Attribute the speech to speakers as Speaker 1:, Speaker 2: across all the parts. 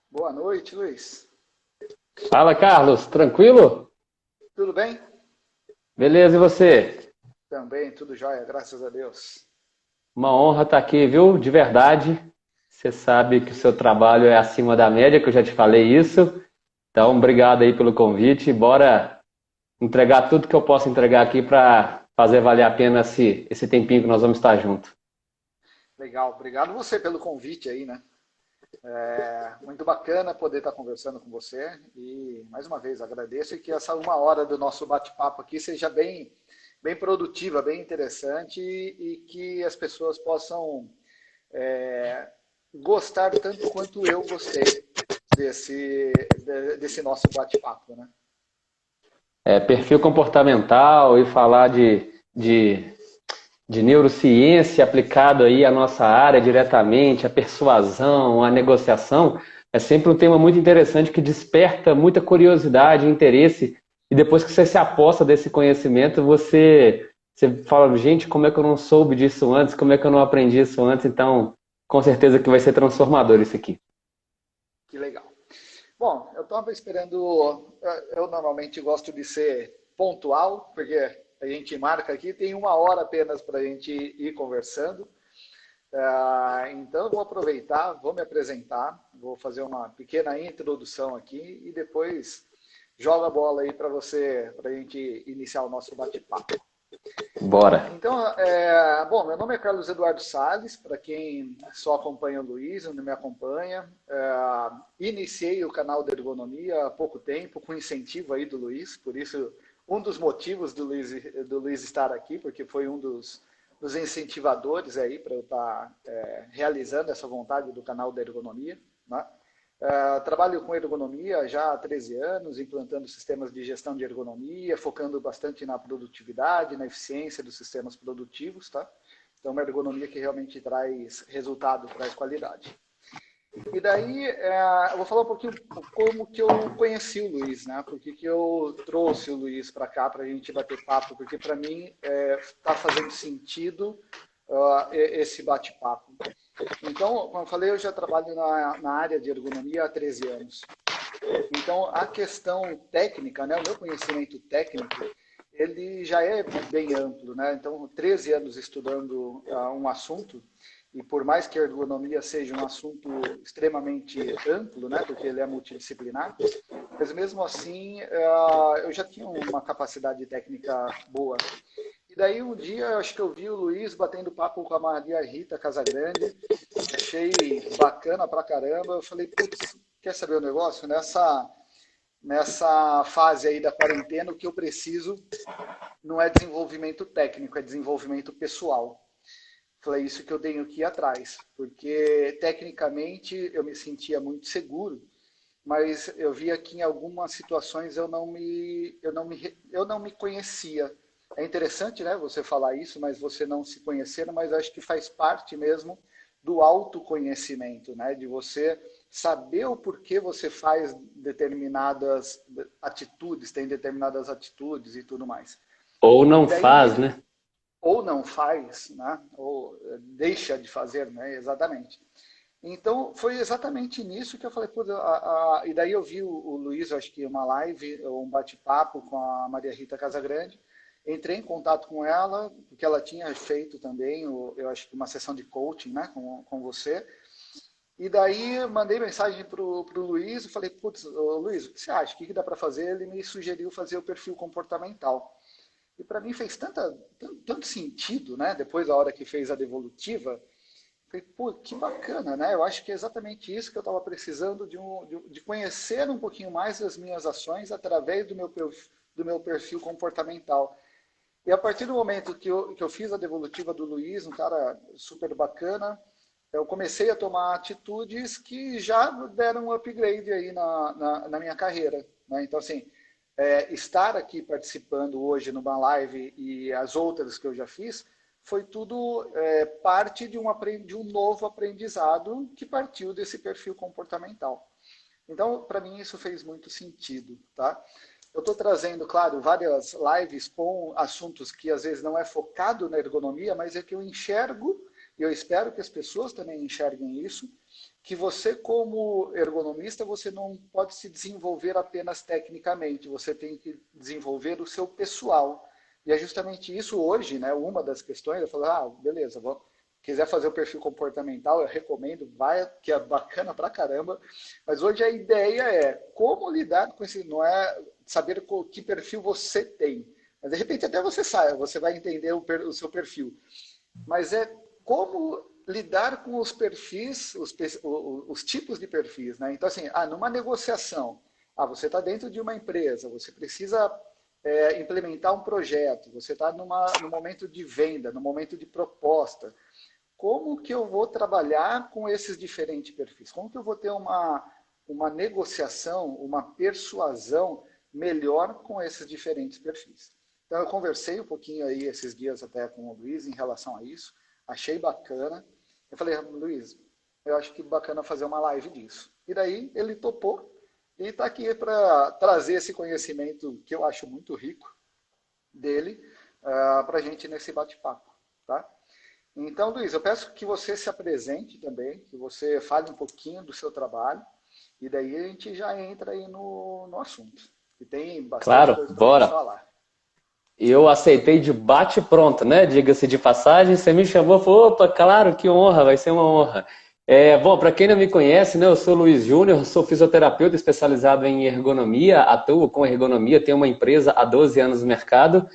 Speaker 1: Boa noite, Luiz.
Speaker 2: Fala, Carlos, tranquilo?
Speaker 1: Tudo bem?
Speaker 2: Beleza, e você?
Speaker 1: Também, tudo jóia, graças a Deus.
Speaker 2: Uma honra estar aqui, viu? De verdade. Você sabe que o seu trabalho é acima da média, que eu já te falei isso. Então, obrigado aí pelo convite. Bora entregar tudo que eu posso entregar aqui para fazer valer a pena esse tempinho que nós vamos estar juntos.
Speaker 1: Legal, obrigado você pelo convite aí, né? Muito bacana poder estar conversando com você e, mais uma vez, agradeço e que essa uma hora do nosso bate-papo aqui seja bem produtiva, bem interessante e que as pessoas possam gostar tanto quanto eu gostei desse nosso bate-papo, né?
Speaker 2: Perfil comportamental e falar de neurociência aplicado aí à nossa área diretamente, a persuasão, a negociação, é sempre um tema muito interessante que desperta muita curiosidade, interesse, e depois que você se aposta desse conhecimento, você fala, gente, como é que eu não soube disso antes, como é que eu não aprendi isso antes, então, com certeza que vai ser transformador isso aqui.
Speaker 1: Que legal. Bom, eu estava esperando. Eu normalmente gosto de ser pontual, porque a gente marca aqui, tem uma hora apenas para a gente ir conversando. Então, eu vou aproveitar, vou me apresentar, vou fazer uma pequena introdução aqui e depois jogo a bola aí para você, para a gente iniciar o nosso bate-papo.
Speaker 2: Bora.
Speaker 1: Então, bom, meu nome é Carlos Eduardo Salles, para quem só acompanha o Luiz, não me acompanha. Iniciei o canal da Ergonomia há pouco tempo, com incentivo aí do Luiz, por isso, um dos motivos do Luiz estar aqui, porque foi um dos incentivadores aí para eu estar realizando essa vontade do canal da Ergonomia, né? Trabalho com ergonomia já há 13 anos, implantando sistemas de gestão de ergonomia, focando bastante na produtividade, na eficiência dos sistemas produtivos, tá? Então, uma ergonomia que realmente traz resultado, traz qualidade. E daí, eu vou falar um pouquinho como que eu conheci o Luiz, né? Por que eu trouxe o Luiz para cá para a gente bater papo, porque para mim está fazendo sentido esse bate-papo. Então, como eu falei, eu já trabalho na área de ergonomia há 13 anos. Então, a questão técnica, né, o meu conhecimento técnico, ele já é bem amplo, né? Então, 13 anos estudando um assunto, e por mais que a ergonomia seja um assunto extremamente amplo, né, porque ele é multidisciplinar, mas mesmo assim eu já tinha uma capacidade técnica boa. E daí um dia, eu acho que eu vi o Luiz batendo papo com a Maria Rita Casagrande, achei bacana pra caramba, eu falei, putz, quer saber o negócio? Nessa fase aí da quarentena, o que eu preciso não é desenvolvimento técnico, é desenvolvimento pessoal. Falei, isso que eu tenho que ir atrás, porque tecnicamente eu me sentia muito seguro, mas eu via que em algumas situações eu não me conhecia. É interessante, né, você falar isso, mas você não se conhecer, mas acho que faz parte mesmo do autoconhecimento, né, de você saber o porquê você faz determinadas atitudes, tem determinadas atitudes e tudo mais.
Speaker 2: Ou
Speaker 1: E
Speaker 2: não faz,
Speaker 1: daí,
Speaker 2: né?
Speaker 1: ou não faz, né, ou deixa de fazer, né, exatamente. Então, foi exatamente nisso que eu falei, pô, e daí eu vi o Luiz, acho que uma live, um bate-papo com a Maria Rita Casagrande, entrei em contato com ela, porque ela tinha feito também, eu acho que uma sessão de coaching, né, com você, e daí mandei mensagem para o Luiz e falei, putz, Luiz, o que você acha? O que dá para fazer? Ele me sugeriu fazer o perfil comportamental. E para mim fez tanto sentido, né? Depois da hora que fez a devolutiva, falei, pô, que bacana, né? Eu acho que é exatamente isso que eu estava precisando de conhecer um pouquinho mais das minhas ações através do meu perfil comportamental. E a partir do momento que eu fiz a devolutiva do Luiz, um cara super bacana, eu comecei a tomar atitudes que já deram um upgrade aí na minha carreira. Né? Então, assim, estar aqui participando hoje numa live e as outras que eu já fiz, foi tudo parte de um novo aprendizado que partiu desse perfil comportamental. Então, para mim, isso fez muito sentido. Tá? Eu estou trazendo, claro, várias lives com assuntos que às vezes não é focado na ergonomia, mas é que eu enxergo, e eu espero que as pessoas também enxerguem isso, que você, como ergonomista, você não pode se desenvolver apenas tecnicamente, você tem que desenvolver o seu pessoal. E é justamente isso hoje, né? Uma das questões, eu falo, beleza, quiser fazer o perfil comportamental, eu recomendo, vai, que é bacana pra caramba. Mas hoje a ideia é como lidar com esse, não é saber que perfil você tem. Mas de repente até você sabe, você vai entender o seu perfil. Mas é como lidar com os perfis, os tipos de perfis. Né? Então, assim, numa negociação, você está dentro de uma empresa, você precisa implementar um projeto, você está no momento de venda, no momento de proposta. Como que eu vou trabalhar com esses diferentes perfis? Como que eu vou ter uma negociação, uma persuasão melhor com esses diferentes perfis? Então, eu conversei um pouquinho aí esses dias até com o Luiz em relação a isso, achei bacana. Eu falei, Luiz, eu acho que bacana fazer uma live disso. E daí ele topou e está aqui para trazer esse conhecimento que eu acho muito rico dele para a gente nesse bate-papo. Tá? Então, Luiz, eu peço que você se apresente também, que você fale um pouquinho do seu trabalho, e daí a gente já entra aí no assunto. E tem bastante
Speaker 2: Claro,
Speaker 1: coisa para a gente
Speaker 2: bora.
Speaker 1: falar.
Speaker 2: Eu aceitei de bate pronto, né? Diga-se de passagem, você me chamou, falou, opa, claro, que honra, vai ser uma honra. Bom, para quem não me conhece, né, eu sou Luiz Júnior, sou fisioterapeuta especializado em ergonomia, atuo com ergonomia, tenho uma empresa há 12 anos no mercado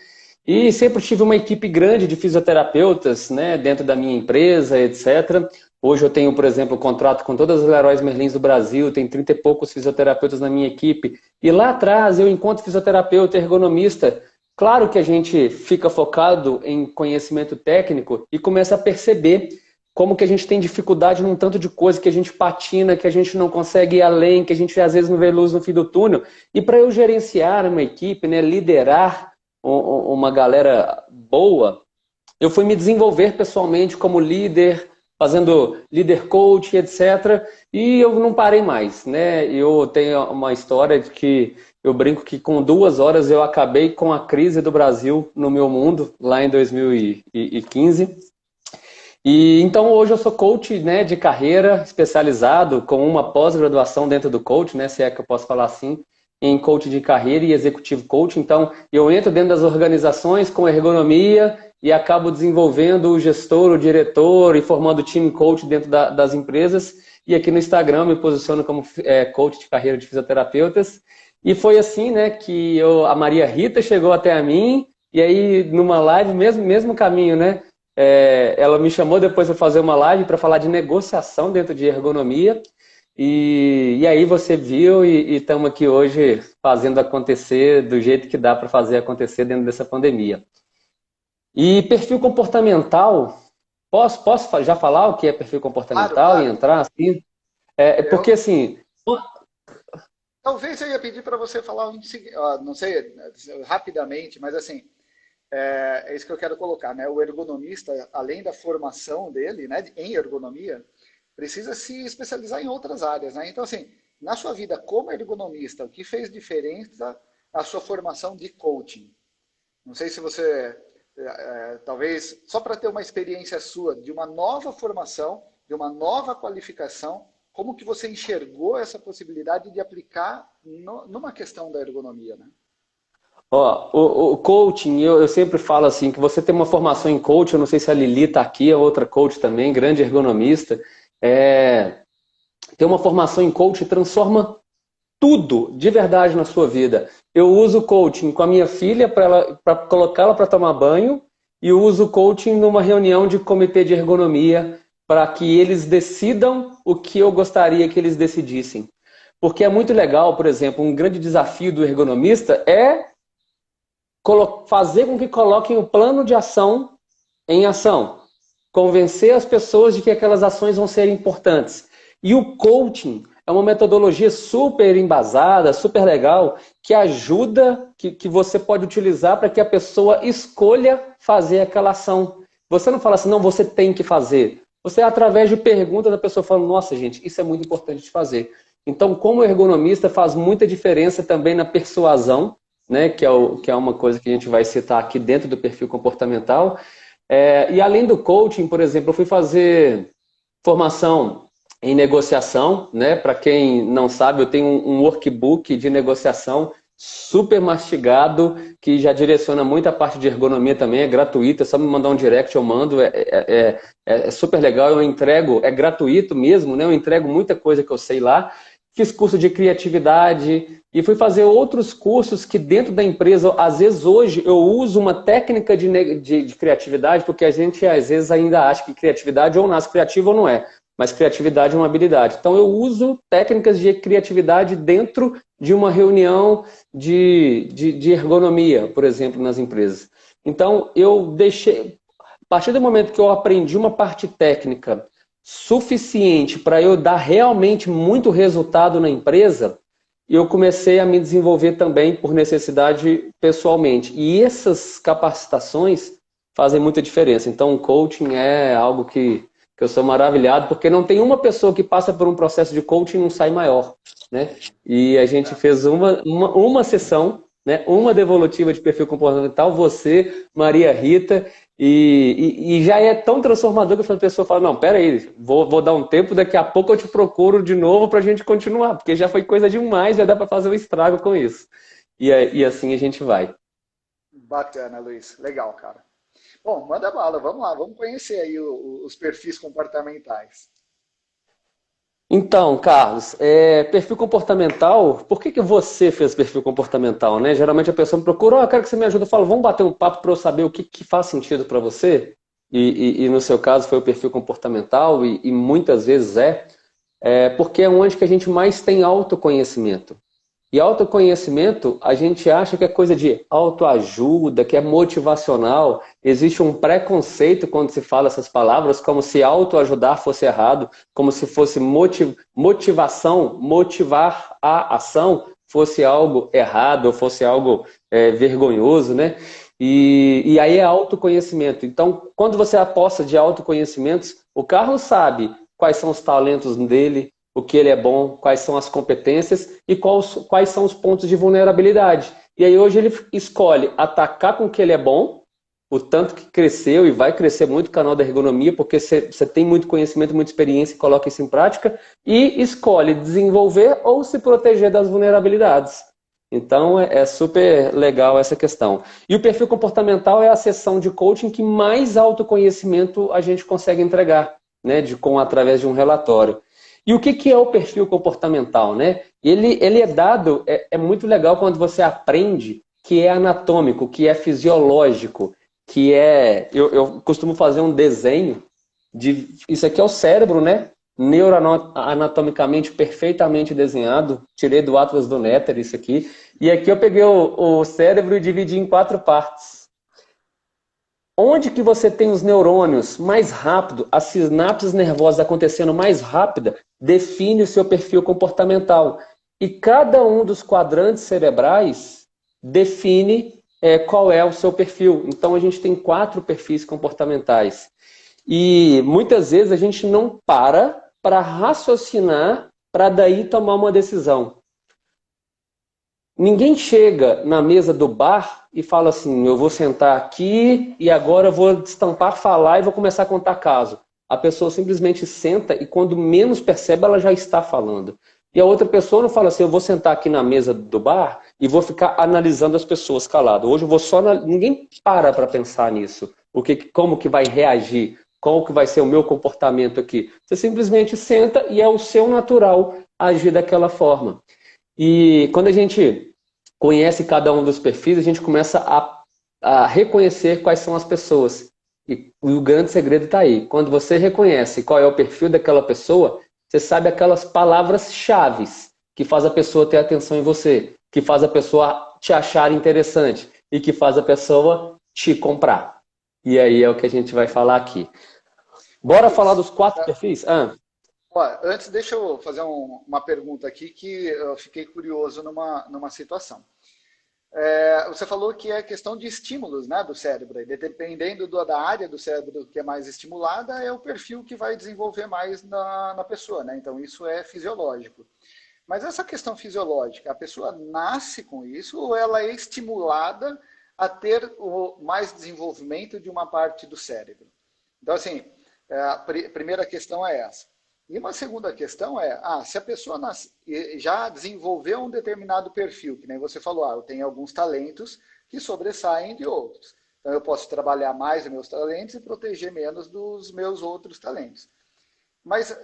Speaker 2: e sempre tive uma equipe grande de fisioterapeutas, né, dentro da minha empresa, etc. Hoje eu tenho, por exemplo, contrato com todas as Leroy Merlins do Brasil, tem 30 e poucos fisioterapeutas na minha equipe. E lá atrás eu, enquanto fisioterapeuta ergonomista, claro que a gente fica focado em conhecimento técnico e começa a perceber como que a gente tem dificuldade num tanto de coisa, que a gente patina, que a gente não consegue ir além, que a gente às vezes não vê luz no fim do túnel. E para eu gerenciar uma equipe, né, liderar uma galera boa, eu fui me desenvolver pessoalmente como líder, fazendo líder coach, etc. E eu não parei mais, né? Eu tenho uma história de que eu brinco que com 2 horas eu acabei com a crise do Brasil no meu mundo, lá em 2015. E então hoje eu sou coach, né, de carreira, especializado com uma pós-graduação dentro do coach, né, se é que eu posso falar assim, em coach de carreira e executivo coach. Então eu entro dentro das organizações com ergonomia e acabo desenvolvendo o gestor, o diretor e formando time coach dentro das empresas. E aqui no Instagram me posiciono como coach de carreira de fisioterapeutas. E foi assim, né, que a Maria Rita chegou até a mim e aí numa live, mesmo caminho, né? Ela me chamou depois para fazer uma live para falar de negociação dentro de ergonomia. E aí você viu e estamos aqui hoje fazendo acontecer do jeito que dá para fazer acontecer dentro dessa pandemia. E perfil comportamental, posso já falar o que é perfil
Speaker 1: Claro,
Speaker 2: comportamental e
Speaker 1: claro.
Speaker 2: entrar assim? Porque assim,
Speaker 1: Talvez eu ia pedir para você falar, não sei, rapidamente, mas assim, é isso que eu quero colocar, né? O ergonomista, além da formação dele, né, em ergonomia, precisa se especializar em outras áreas, né? Então, assim, na sua vida como ergonomista, o que fez diferença a sua formação de coaching? Não sei se você, talvez, só para ter uma experiência sua de uma nova formação, de uma nova qualificação, como que você enxergou essa possibilidade de aplicar numa questão da ergonomia, né?
Speaker 2: Ó, o coaching, eu sempre falo assim, que você tem uma formação em coaching, eu não sei se a Lili está aqui, é outra coach também, grande ergonomista, ter uma formação em coaching transforma tudo de verdade na sua vida. Eu uso coaching com a minha filha para colocá-la para tomar banho e uso coaching numa reunião de comitê de ergonomia para que eles decidam o que eu gostaria que eles decidissem. Porque é muito legal, por exemplo, um grande desafio do ergonomista é fazer com que coloquem o plano de ação em ação. Convencer as pessoas de que aquelas ações vão ser importantes. E o coaching é uma metodologia super embasada, super legal, que ajuda, que você pode utilizar para que a pessoa escolha fazer aquela ação. Você não fala assim, não, você tem que fazer. Você, através de perguntas, da pessoa fala, nossa, gente, isso é muito importante de fazer. Então, como ergonomista, faz muita diferença também na persuasão, né, que é uma coisa que a gente vai citar aqui dentro do perfil comportamental. E além do coaching, por exemplo, eu fui fazer formação em negociação, né? Para quem não sabe, eu tenho um workbook de negociação super mastigado, que já direciona muita parte de ergonomia também, é gratuito, é só me mandar um direct, eu mando, é super legal, eu entrego, é gratuito mesmo, né? Eu entrego muita coisa que eu sei lá. Fiz curso de criatividade e fui fazer outros cursos que dentro da empresa, às vezes hoje eu uso uma técnica de criatividade, porque a gente às vezes ainda acha que criatividade ou nasce criativo ou não é, mas criatividade é uma habilidade. Então eu uso técnicas de criatividade dentro de uma reunião de ergonomia, por exemplo, nas empresas. Então eu deixei, a partir do momento que eu aprendi uma parte técnica suficiente para eu dar realmente muito resultado na empresa, eu comecei a me desenvolver também por necessidade pessoalmente. E essas capacitações fazem muita diferença. Então, o coaching é algo que eu sou maravilhado, porque não tem uma pessoa que passa por um processo de coaching e não sai maior, né? E a gente fez uma sessão, né? Uma devolutiva de perfil comportamental, você, Maria Rita, e já é tão transformador que a pessoa fala, não, peraí, vou dar um tempo, daqui a pouco eu te procuro de novo para a gente continuar, porque já foi coisa demais, já dá para fazer um estrago com isso. E assim a gente vai.
Speaker 1: Bacana, Luiz. Legal, cara. Bom, manda bala, vamos lá, vamos conhecer aí os perfis comportamentais.
Speaker 2: Então, Carlos, perfil comportamental, por que você fez perfil comportamental, né? Geralmente a pessoa me procura, eu quero que você me ajude, eu falo, vamos bater um papo para eu saber o que faz sentido para você, e no seu caso foi o perfil comportamental, e muitas vezes porque é onde que a gente mais tem autoconhecimento. E autoconhecimento, a gente acha que é coisa de autoajuda, que é motivacional. Existe um preconceito quando se fala essas palavras, como se autoajudar fosse errado, como se fosse motivação, motivar a ação fosse algo errado, ou fosse algo vergonhoso, né? E aí é autoconhecimento. Então, quando você aposta de autoconhecimentos, o Carlos sabe quais são os talentos dele, o que ele é bom, quais são as competências e quais são os pontos de vulnerabilidade. E aí hoje ele escolhe atacar com o que ele é bom, o tanto que cresceu e vai crescer muito o canal da ergonomia, porque você tem muito conhecimento, muita experiência e coloca isso em prática, e escolhe desenvolver ou se proteger das vulnerabilidades. Então é super legal essa questão. E o perfil comportamental é a seção de coaching que mais autoconhecimento a gente consegue entregar, né, através de um relatório. E o que é o perfil comportamental, né? Ele é dado, é muito legal quando você aprende que é anatômico, que é fisiológico, que eu costumo fazer um desenho isso aqui é o cérebro, né? Neuroanatomicamente perfeitamente desenhado. Tirei do Atlas do Néter isso aqui. E aqui eu peguei o cérebro e dividi em 4 partes. Onde que você tem os neurônios mais rápido, as sinapses nervosas acontecendo mais rápida, define o seu perfil comportamental. E cada um dos quadrantes cerebrais define qual é o seu perfil. Então a gente tem 4 perfis comportamentais. E muitas vezes a gente não para raciocinar para daí tomar uma decisão. Ninguém chega na mesa do bar e fala assim, eu vou sentar aqui e agora eu vou destampar, falar e vou começar a contar caso. a pessoa simplesmente senta e quando menos percebe, ela já está falando. E a outra pessoa não fala assim, eu vou sentar aqui na mesa do bar e vou ficar analisando as pessoas calado. Hoje eu vou só... Ninguém para pensar nisso. Como que vai reagir? Qual que vai ser o meu comportamento aqui? Você simplesmente senta e é o seu natural agir daquela forma. E quando a gente conhece cada um dos perfis, a gente começa a reconhecer quais são as pessoas. E o grande segredo está aí. Quando você reconhece qual é o perfil daquela pessoa, você sabe aquelas palavras-chave que faz a pessoa ter atenção em você, que faz a pessoa te achar interessante e que faz a pessoa te comprar. E aí é o que a gente vai falar aqui. Bora falar dos 4 perfis?
Speaker 1: Ó, antes, deixa eu fazer uma pergunta aqui que eu fiquei curioso numa situação. Você falou que é questão de estímulos, né, do cérebro. E dependendo da área do cérebro que é mais estimulada, é o perfil que vai desenvolver mais na pessoa, né? Então, isso é fisiológico. Mas essa questão fisiológica, a pessoa nasce com isso ou ela é estimulada a ter mais desenvolvimento de uma parte do cérebro? Então, assim, a primeira questão é essa. E uma segunda questão é, se a pessoa já desenvolveu um determinado perfil, que nem você falou, eu tenho alguns talentos que sobressaem de outros. Então eu posso trabalhar mais os meus talentos e proteger menos dos meus outros talentos. Mas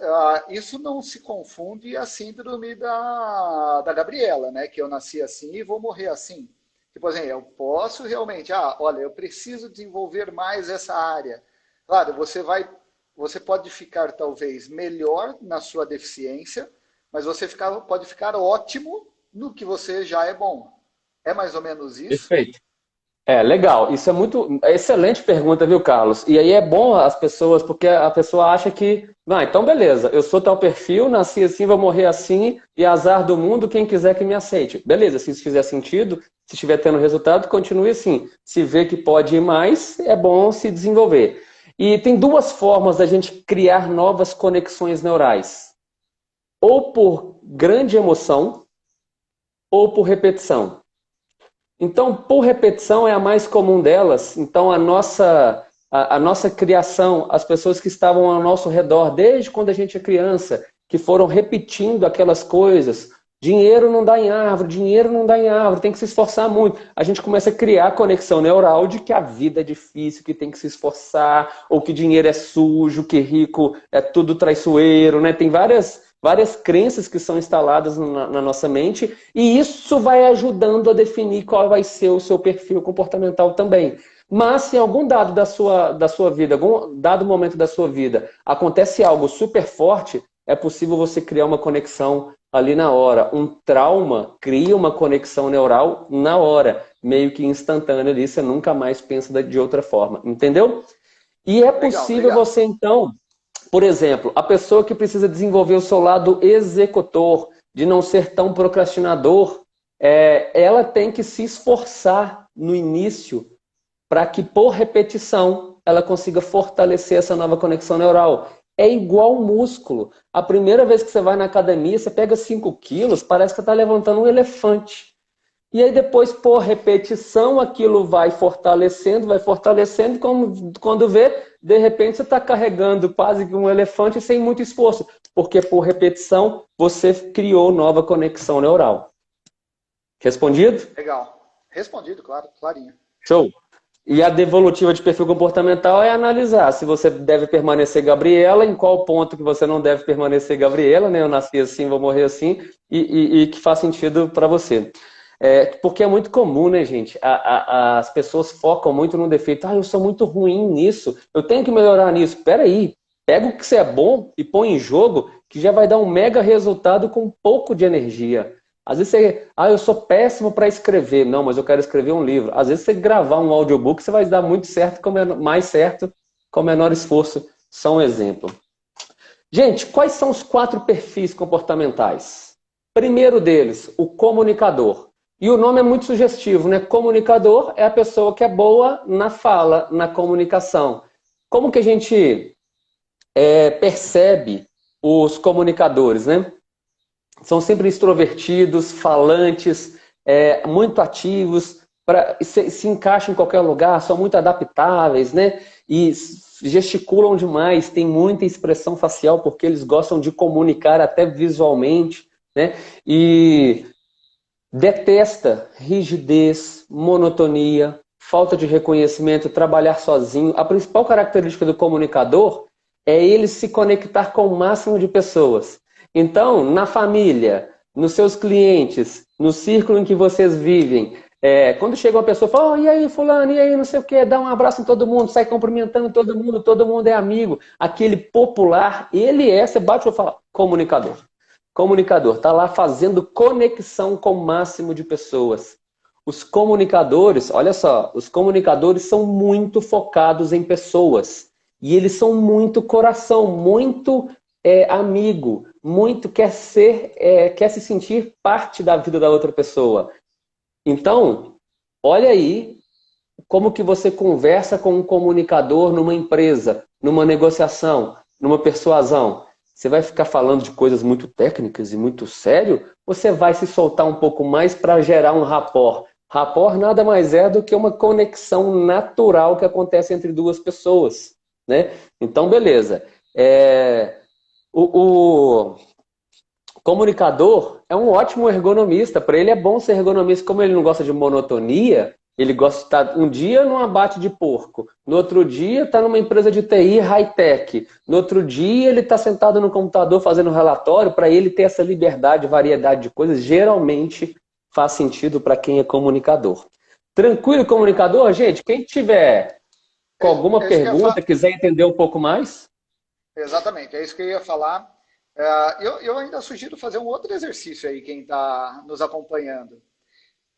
Speaker 1: isso não se confunde a síndrome da Gabriela, né? Que eu nasci assim e vou morrer assim. Tipo assim, eu posso realmente, olha, eu preciso desenvolver mais essa área. Claro, você pode ficar talvez melhor na sua deficiência, mas você pode ficar ótimo no que você já é bom. É mais ou menos isso?
Speaker 2: Perfeito. Legal. Isso é excelente pergunta, viu, Carlos? E aí é bom as pessoas, porque a pessoa acha que, então beleza, eu sou tal perfil, nasci assim, vou morrer assim, e azar do mundo, quem quiser que me aceite. Beleza, se isso fizer sentido, se estiver tendo resultado, continue assim. Se vê que pode ir mais, é bom se desenvolver. E tem 2 formas da gente criar novas conexões neurais. Ou por grande emoção, ou por repetição. Então, por repetição é a mais comum delas. Então, a nossa criação, as pessoas que estavam ao nosso redor desde quando a gente é criança, que foram repetindo aquelas coisas. Dinheiro não dá em árvore, dinheiro não dá em árvore, tem que se esforçar muito. A gente começa a criar conexão neural de que a vida é difícil, que tem que se esforçar, ou que dinheiro é sujo, que rico é tudo traiçoeiro, né? Tem várias crenças que são instaladas na nossa mente, e isso vai ajudando a definir qual vai ser o seu perfil comportamental também. Mas se em algum dado da sua vida, algum dado momento da sua vida, acontece algo super forte, é possível você criar uma conexão ali na hora. Um trauma cria uma conexão neural na hora, meio que instantânea ali, você nunca mais pensa de outra forma, entendeu? E é possível você então... Por exemplo, a pessoa que precisa desenvolver o seu lado executor, de não ser tão procrastinador, ela tem que se esforçar no início para que, por repetição, ela consiga fortalecer essa nova conexão neural. É igual músculo. A primeira vez que você vai na academia, você pega 5 quilos, parece que você está levantando um elefante. E aí depois, por repetição, aquilo vai fortalecendo, quando vê, de repente você está carregando quase que um elefante sem muito esforço, porque por repetição você criou nova conexão neural. Respondido?
Speaker 1: Legal. Respondido, claro, clarinho.
Speaker 2: Show. E a devolutiva de perfil comportamental é analisar se você deve permanecer Gabriela, em qual ponto que você não deve permanecer Gabriela, né? Eu nasci assim, vou morrer assim, e que faz sentido para você. Porque é muito comum, né, gente? As pessoas focam muito no defeito. Eu sou muito ruim nisso, eu tenho que melhorar nisso. Peraí, pega o que você é bom e põe em jogo, que já vai dar um mega resultado com um pouco de energia. Às vezes você, eu sou péssimo para escrever. Não, mas eu quero escrever um livro. Às vezes você gravar um audiobook, você vai dar muito certo, mais certo, com menor esforço. Só um exemplo. Gente, quais são os 4 perfis comportamentais? Primeiro deles, o comunicador. E o nome é muito sugestivo, né? Comunicador é a pessoa que é boa na fala, na comunicação. Como que a gente percebe os comunicadores, né? São sempre extrovertidos, falantes, muito ativos, se encaixam em qualquer lugar, são muito adaptáveis, né? E gesticulam demais, tem muita expressão facial porque eles gostam de comunicar até visualmente, né? E detesta rigidez, monotonia, falta de reconhecimento, trabalhar sozinho. A principal característica do comunicador é ele se conectar com o máximo de pessoas. Então, na família, nos seus clientes, no círculo em que vocês vivem, quando chega uma pessoa e fala, oh, e aí fulano, e aí não sei o que, dá um abraço em todo mundo, sai cumprimentando todo mundo é amigo. Aquele popular, você bate e fala, comunicador. Comunicador, está lá fazendo conexão com o máximo de pessoas. Os comunicadores, olha só, os comunicadores são muito focados em pessoas. E eles são muito coração, muito amigo, muito quer se sentir parte da vida da outra pessoa. Então, olha aí como que você conversa com um comunicador numa empresa, numa negociação, numa persuasão. Você vai ficar falando de coisas muito técnicas e muito sério? Você vai se soltar um pouco mais para gerar um rapport. Rapport nada mais é do que uma conexão natural que acontece entre duas pessoas, né? Então, beleza. O comunicador é um ótimo ergonomista. Para ele é bom ser ergonomista. Como ele não gosta de monotonia, ele gosta de estar um dia num abate de porco, no outro dia está numa empresa de TI high-tech, no outro dia ele está sentado no computador fazendo relatório. Para ele ter essa liberdade, variedade de coisas, geralmente faz sentido para quem é comunicador. Tranquilo, comunicador? Gente, quem tiver com alguma pergunta, quiser entender um pouco mais?
Speaker 1: Exatamente, é isso que eu ia falar. Eu ainda sugiro fazer um outro exercício aí, quem está nos acompanhando.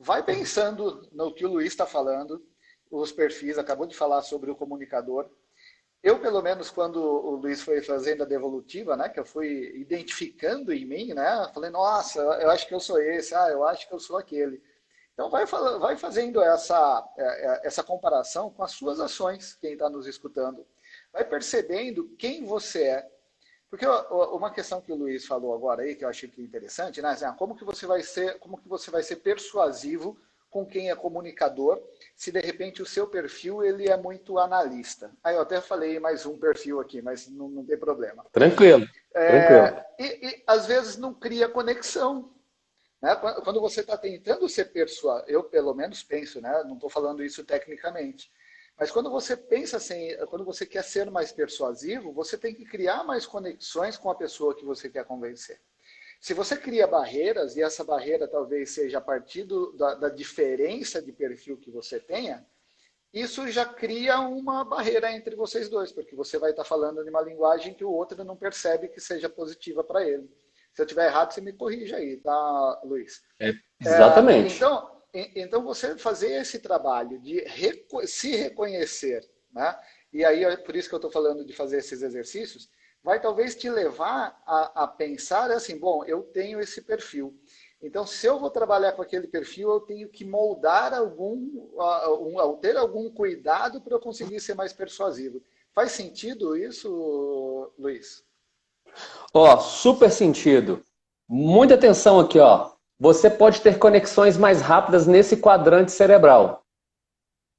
Speaker 1: Vai pensando no que o Luiz está falando, os perfis, acabou de falar sobre o comunicador. Eu, pelo menos, quando o Luiz foi fazendo a devolutiva, né, que eu fui identificando em mim, né, falei, nossa, eu acho que eu sou esse, eu acho que eu sou aquele. Então, vai fazendo essa comparação com as suas ações, quem está nos escutando. Vai percebendo quem você é. Porque uma questão que o Luiz falou agora aí, que eu achei que é interessante, né? Como que você vai ser persuasivo com quem é comunicador, se de repente o seu perfil ele é muito analista. Aí eu até falei mais um perfil aqui, mas não tem problema.
Speaker 2: Tranquilo. Tranquilo.
Speaker 1: E às vezes não cria conexão. Né? Quando você está tentando ser persuasivo, eu pelo menos penso, né? Não estou falando isso tecnicamente. Mas quando você pensa assim, quando você quer ser mais persuasivo, você tem que criar mais conexões com a pessoa que você quer convencer. Se você cria barreiras, e essa barreira talvez seja a partir da diferença de perfil que você tenha, isso já cria uma barreira entre vocês dois, porque você vai estar falando de uma linguagem que o outro não percebe que seja positiva para ele. Se eu estiver errado, você me corrige aí, tá, Luiz?
Speaker 2: Exatamente.
Speaker 1: Então, você fazer esse trabalho de se reconhecer, né? E aí é por isso que eu estou falando de fazer esses exercícios, vai talvez te levar a pensar assim, bom, eu tenho esse perfil. Então, se eu vou trabalhar com aquele perfil, eu tenho que moldar ter algum cuidado para eu conseguir ser mais persuasivo. Faz sentido isso, Luiz?
Speaker 2: Super sentido. Muita atenção aqui, ó. Você pode ter conexões mais rápidas nesse quadrante cerebral.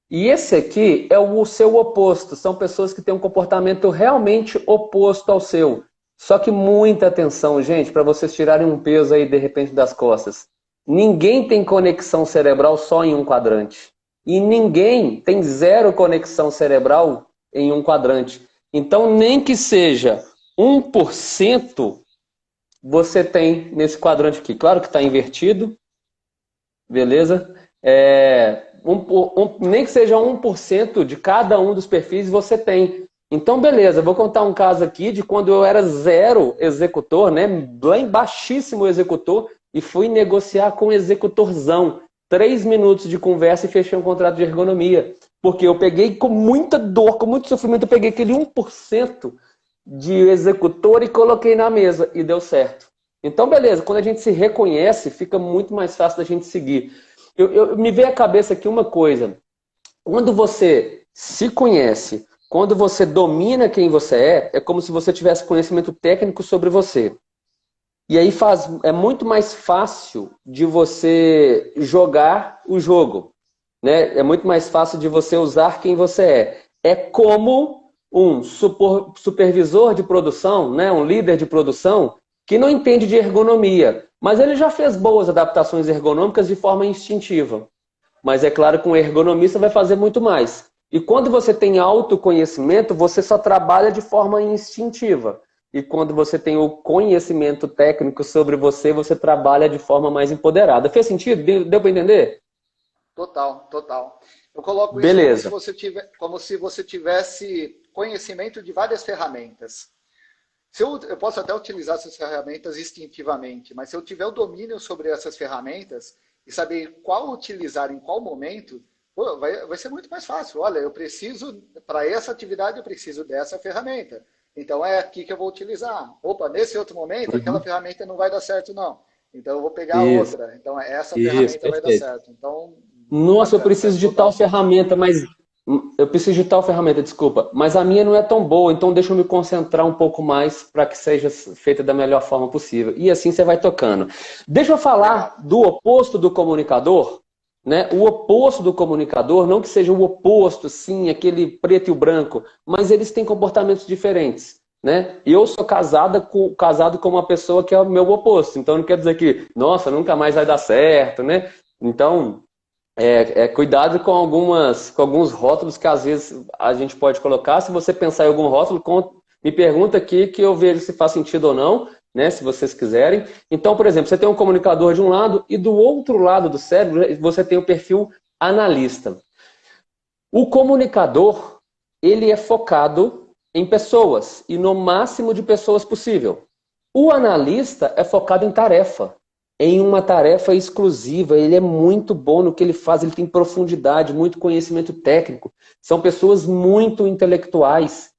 Speaker 2: E esse aqui é o seu oposto. São pessoas que têm um comportamento realmente oposto ao seu. Só que muita atenção, gente, para vocês tirarem um peso aí de repente das costas. Ninguém tem conexão cerebral só em um quadrante. E ninguém tem zero conexão cerebral em um quadrante. Então, nem que seja 1%, você tem nesse quadrante aqui. Claro que está invertido, beleza? Nem que seja 1% de cada um dos perfis você tem. Então, beleza, vou contar um caso aqui de quando eu era zero executor, né? Bem baixíssimo executor, e fui negociar com um executorzão. 3 minutos de conversa e fechei um contrato de ergonomia. Porque eu peguei com muita dor, com muito sofrimento, eu peguei aquele 1% de executor e coloquei na mesa e deu certo. Então, beleza, quando a gente se reconhece, fica muito mais fácil da gente seguir. Me veio à cabeça aqui uma coisa. Quando você se conhece, quando você domina quem você é como se você tivesse conhecimento técnico sobre você. E aí é muito mais fácil de você jogar o jogo. né? É muito mais fácil de você usar quem você é. É como um supervisor de produção, né? Um líder de produção que não entende de ergonomia, mas ele já fez boas adaptações ergonômicas de forma instintiva. Mas é claro que um ergonomista vai fazer muito mais. E quando você tem autoconhecimento, você só trabalha de forma instintiva. E quando você tem o conhecimento técnico sobre você, você trabalha de forma mais empoderada. Fez sentido? Deu para entender?
Speaker 1: Total, total. Eu coloco isso
Speaker 2: Beleza.
Speaker 1: como se você tivesse conhecimento de várias ferramentas. Se eu posso até utilizar essas ferramentas instintivamente, mas se eu tiver o domínio sobre essas ferramentas e saber qual utilizar em qual momento, pô, vai ser muito mais fácil. Olha, eu preciso, para essa atividade, eu preciso dessa ferramenta. Então é aqui que eu vou utilizar. Opa, nesse outro momento, aquela
Speaker 2: Uhum.
Speaker 1: ferramenta não vai dar certo, não. Então eu vou pegar
Speaker 2: Isso,
Speaker 1: outra. Então essa
Speaker 2: isso,
Speaker 1: ferramenta vai dar
Speaker 2: perfeito.
Speaker 1: certo. Então,
Speaker 2: Nossa, eu
Speaker 1: bacana,
Speaker 2: preciso
Speaker 1: faz
Speaker 2: de
Speaker 1: total
Speaker 2: tal
Speaker 1: sentido.
Speaker 2: ferramenta, mas eu preciso de tal ferramenta, desculpa, mas a minha não é tão boa, então deixa eu me concentrar um pouco mais para que seja feita da melhor forma possível. E assim você vai tocando. Deixa eu falar
Speaker 1: Legal.
Speaker 2: do oposto do comunicador, né? O oposto do comunicador, não que seja o oposto, sim, aquele preto e o branco, mas eles têm comportamentos diferentes. Né? Eu sou casado com uma pessoa que é o meu oposto, então não quer dizer que, nossa, nunca mais vai dar certo, né? Então, cuidado com alguns rótulos que às vezes a gente pode colocar. Se você pensar em algum rótulo, me pergunta aqui que eu vejo se faz sentido ou não, né? Se vocês quiserem. Então, por exemplo, você tem um comunicador de um lado e do outro lado do cérebro você tem o perfil analista. O comunicador, ele é focado em pessoas e no máximo de pessoas possível. O analista é focado em tarefa, em uma tarefa exclusiva. Ele é muito bom no que ele faz, ele tem profundidade, muito conhecimento técnico. São pessoas muito intelectuais,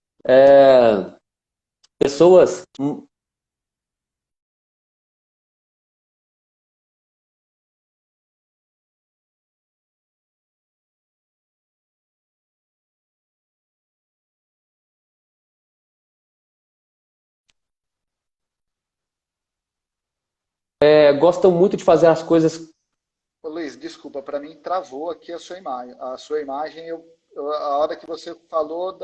Speaker 2: pessoas. Gostam muito de fazer as coisas.
Speaker 1: Ô, Luiz, desculpa, para mim travou aqui a sua imagem. A sua imagem, a hora que você falou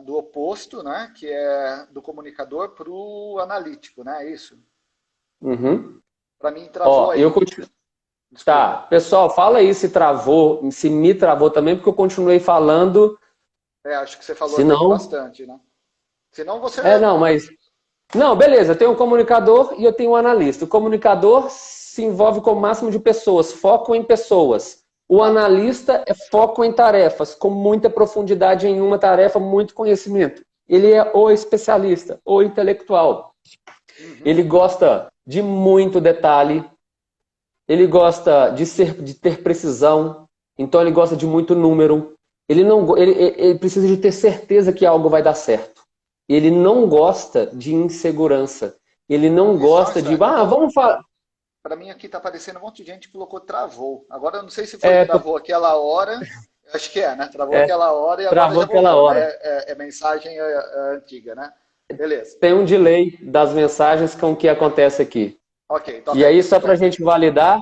Speaker 1: do oposto, né, que é do comunicador para o analítico, né, é isso?
Speaker 2: Uhum.
Speaker 1: Para mim travou
Speaker 2: Ó, eu
Speaker 1: aí.
Speaker 2: continuo. Tá,
Speaker 1: Desculpa.
Speaker 2: pessoal, fala aí se travou, se me travou também, porque eu continuei falando.
Speaker 1: Acho que você falou
Speaker 2: Se
Speaker 1: até que
Speaker 2: não,
Speaker 1: bastante, né? Senão você.
Speaker 2: não, mas não, beleza, eu tenho um comunicador e eu tenho um analista. O comunicador se envolve com o máximo de pessoas, foco em pessoas. O
Speaker 1: Tá.
Speaker 2: analista é foco em tarefas, com muita profundidade em uma tarefa, muito conhecimento. Ele é o especialista, o intelectual.
Speaker 1: Uhum.
Speaker 2: Ele gosta de muito detalhe, ele gosta de ter precisão, então ele gosta de muito número. Ele precisa de ter certeza que algo vai dar certo. Ele não gosta de insegurança. Ele
Speaker 1: Ô,
Speaker 2: não
Speaker 1: Luiz, só um
Speaker 2: gosta de,
Speaker 1: instante.
Speaker 2: vamos falar.
Speaker 1: Para mim aqui tá aparecendo um monte de gente que colocou travou. Agora eu não sei se foi travou aquela hora. Acho que é, né? Travou
Speaker 2: É,
Speaker 1: aquela hora e agora
Speaker 2: travou
Speaker 1: já
Speaker 2: aquela
Speaker 1: voltou, né?
Speaker 2: hora.
Speaker 1: É mensagem antiga, né? Beleza.
Speaker 2: Tem um delay das mensagens com o que acontece aqui.
Speaker 1: Ok,
Speaker 2: E
Speaker 1: toca
Speaker 2: aí,
Speaker 1: aí.
Speaker 2: só para a gente validar,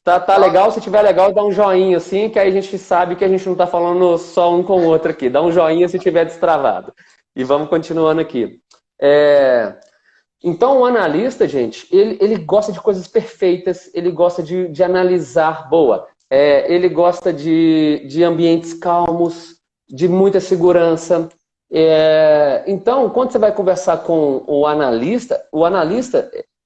Speaker 2: tá
Speaker 1: Só,
Speaker 2: legal. Se tiver legal, dá um joinha assim, que aí a gente sabe que a gente não está falando só um com o outro aqui. Dá um joinha se tiver destravado. E vamos continuando aqui. Então, o analista, gente, ele gosta de coisas perfeitas, ele gosta de analisar, ele gosta de ambientes calmos, de muita segurança. Então, quando você vai conversar com o analista,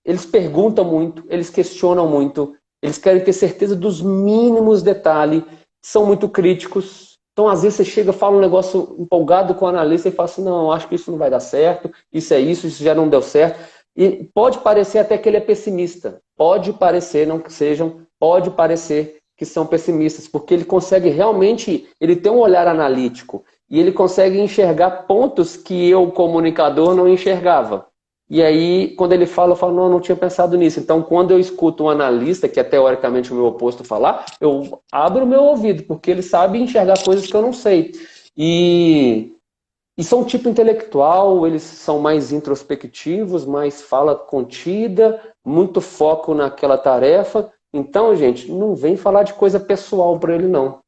Speaker 2: eles perguntam muito, eles questionam muito, eles querem ter certeza dos mínimos detalhes, são muito críticos. Então, às vezes, você chega, fala um negócio empolgado com o analista e fala assim, não, acho que isso não vai dar certo, isso já não deu certo. E pode parecer até que ele é pessimista. Pode parecer, não que sejam, pode parecer que são pessimistas, porque ele consegue realmente, ele tem um olhar analítico e ele consegue enxergar pontos que eu, comunicador, não enxergava. E aí, quando ele fala, eu falo, não tinha pensado nisso. Então, quando eu escuto um analista, que é teoricamente o meu oposto, falar, eu abro o meu ouvido, porque ele sabe enxergar coisas que eu não sei. E são tipo intelectual, eles são mais introspectivos, mais fala contida, muito foco naquela tarefa, Então, gente, não vem falar de coisa pessoal para ele, não.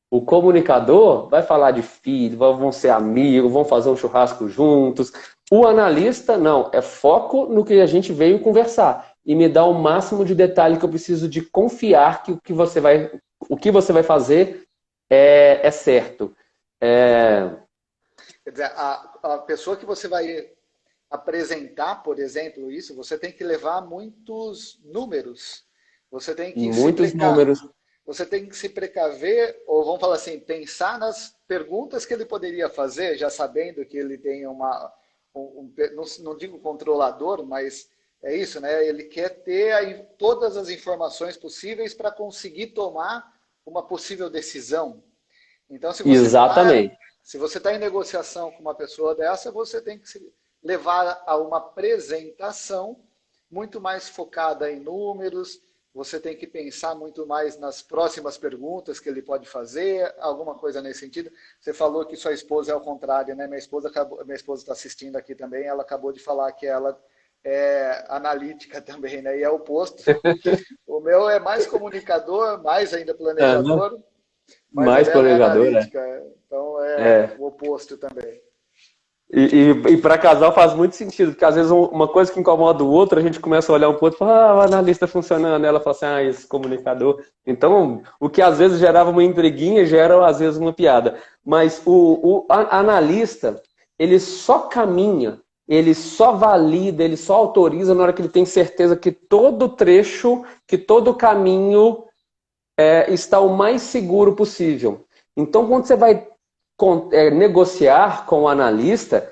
Speaker 2: O comunicador vai falar de filho, vão ser amigos, vão fazer um churrasco juntos. O analista, não, é foco no que a gente veio conversar. E me dá o máximo de detalhe que eu preciso de confiar que o que você vai fazer é certo.
Speaker 1: Quer dizer, a pessoa que você vai apresentar, por exemplo, isso, você tem que levar muitos números. Você tem que
Speaker 2: Muitos números.
Speaker 1: Você tem que se precaver, ou vamos falar assim, pensar nas perguntas que ele poderia fazer, já sabendo que ele tem não digo controlador, mas é isso, né? Ele quer ter todas as informações possíveis para conseguir tomar uma possível decisão. Então,
Speaker 2: Exatamente.
Speaker 1: se você está em negociação com uma pessoa dessa, você tem que se levar a uma apresentação muito mais focada em números. Você tem que pensar muito mais nas próximas perguntas que ele pode fazer, alguma coisa nesse sentido. Você falou que sua esposa é ao contrário, né? Minha esposa está assistindo aqui também, ela acabou de falar que ela é analítica também, né? E é o oposto. O meu é mais comunicador, mais ainda planejador, mas
Speaker 2: mais
Speaker 1: ela é
Speaker 2: planejador,
Speaker 1: analítica. Então é o oposto também.
Speaker 2: E para casal faz muito sentido, porque às vezes uma coisa que incomoda o outro, a gente começa a olhar um para o outro e fala, o analista funcionando, ela fala assim, esse comunicador. Então, o que às vezes gerava uma intriguinha, gera às vezes uma piada. Mas o analista, ele só caminha, ele só valida, ele só autoriza na hora que ele tem certeza que todo trecho, que todo caminho está o mais seguro possível. Então, quando você vai negociar com o analista,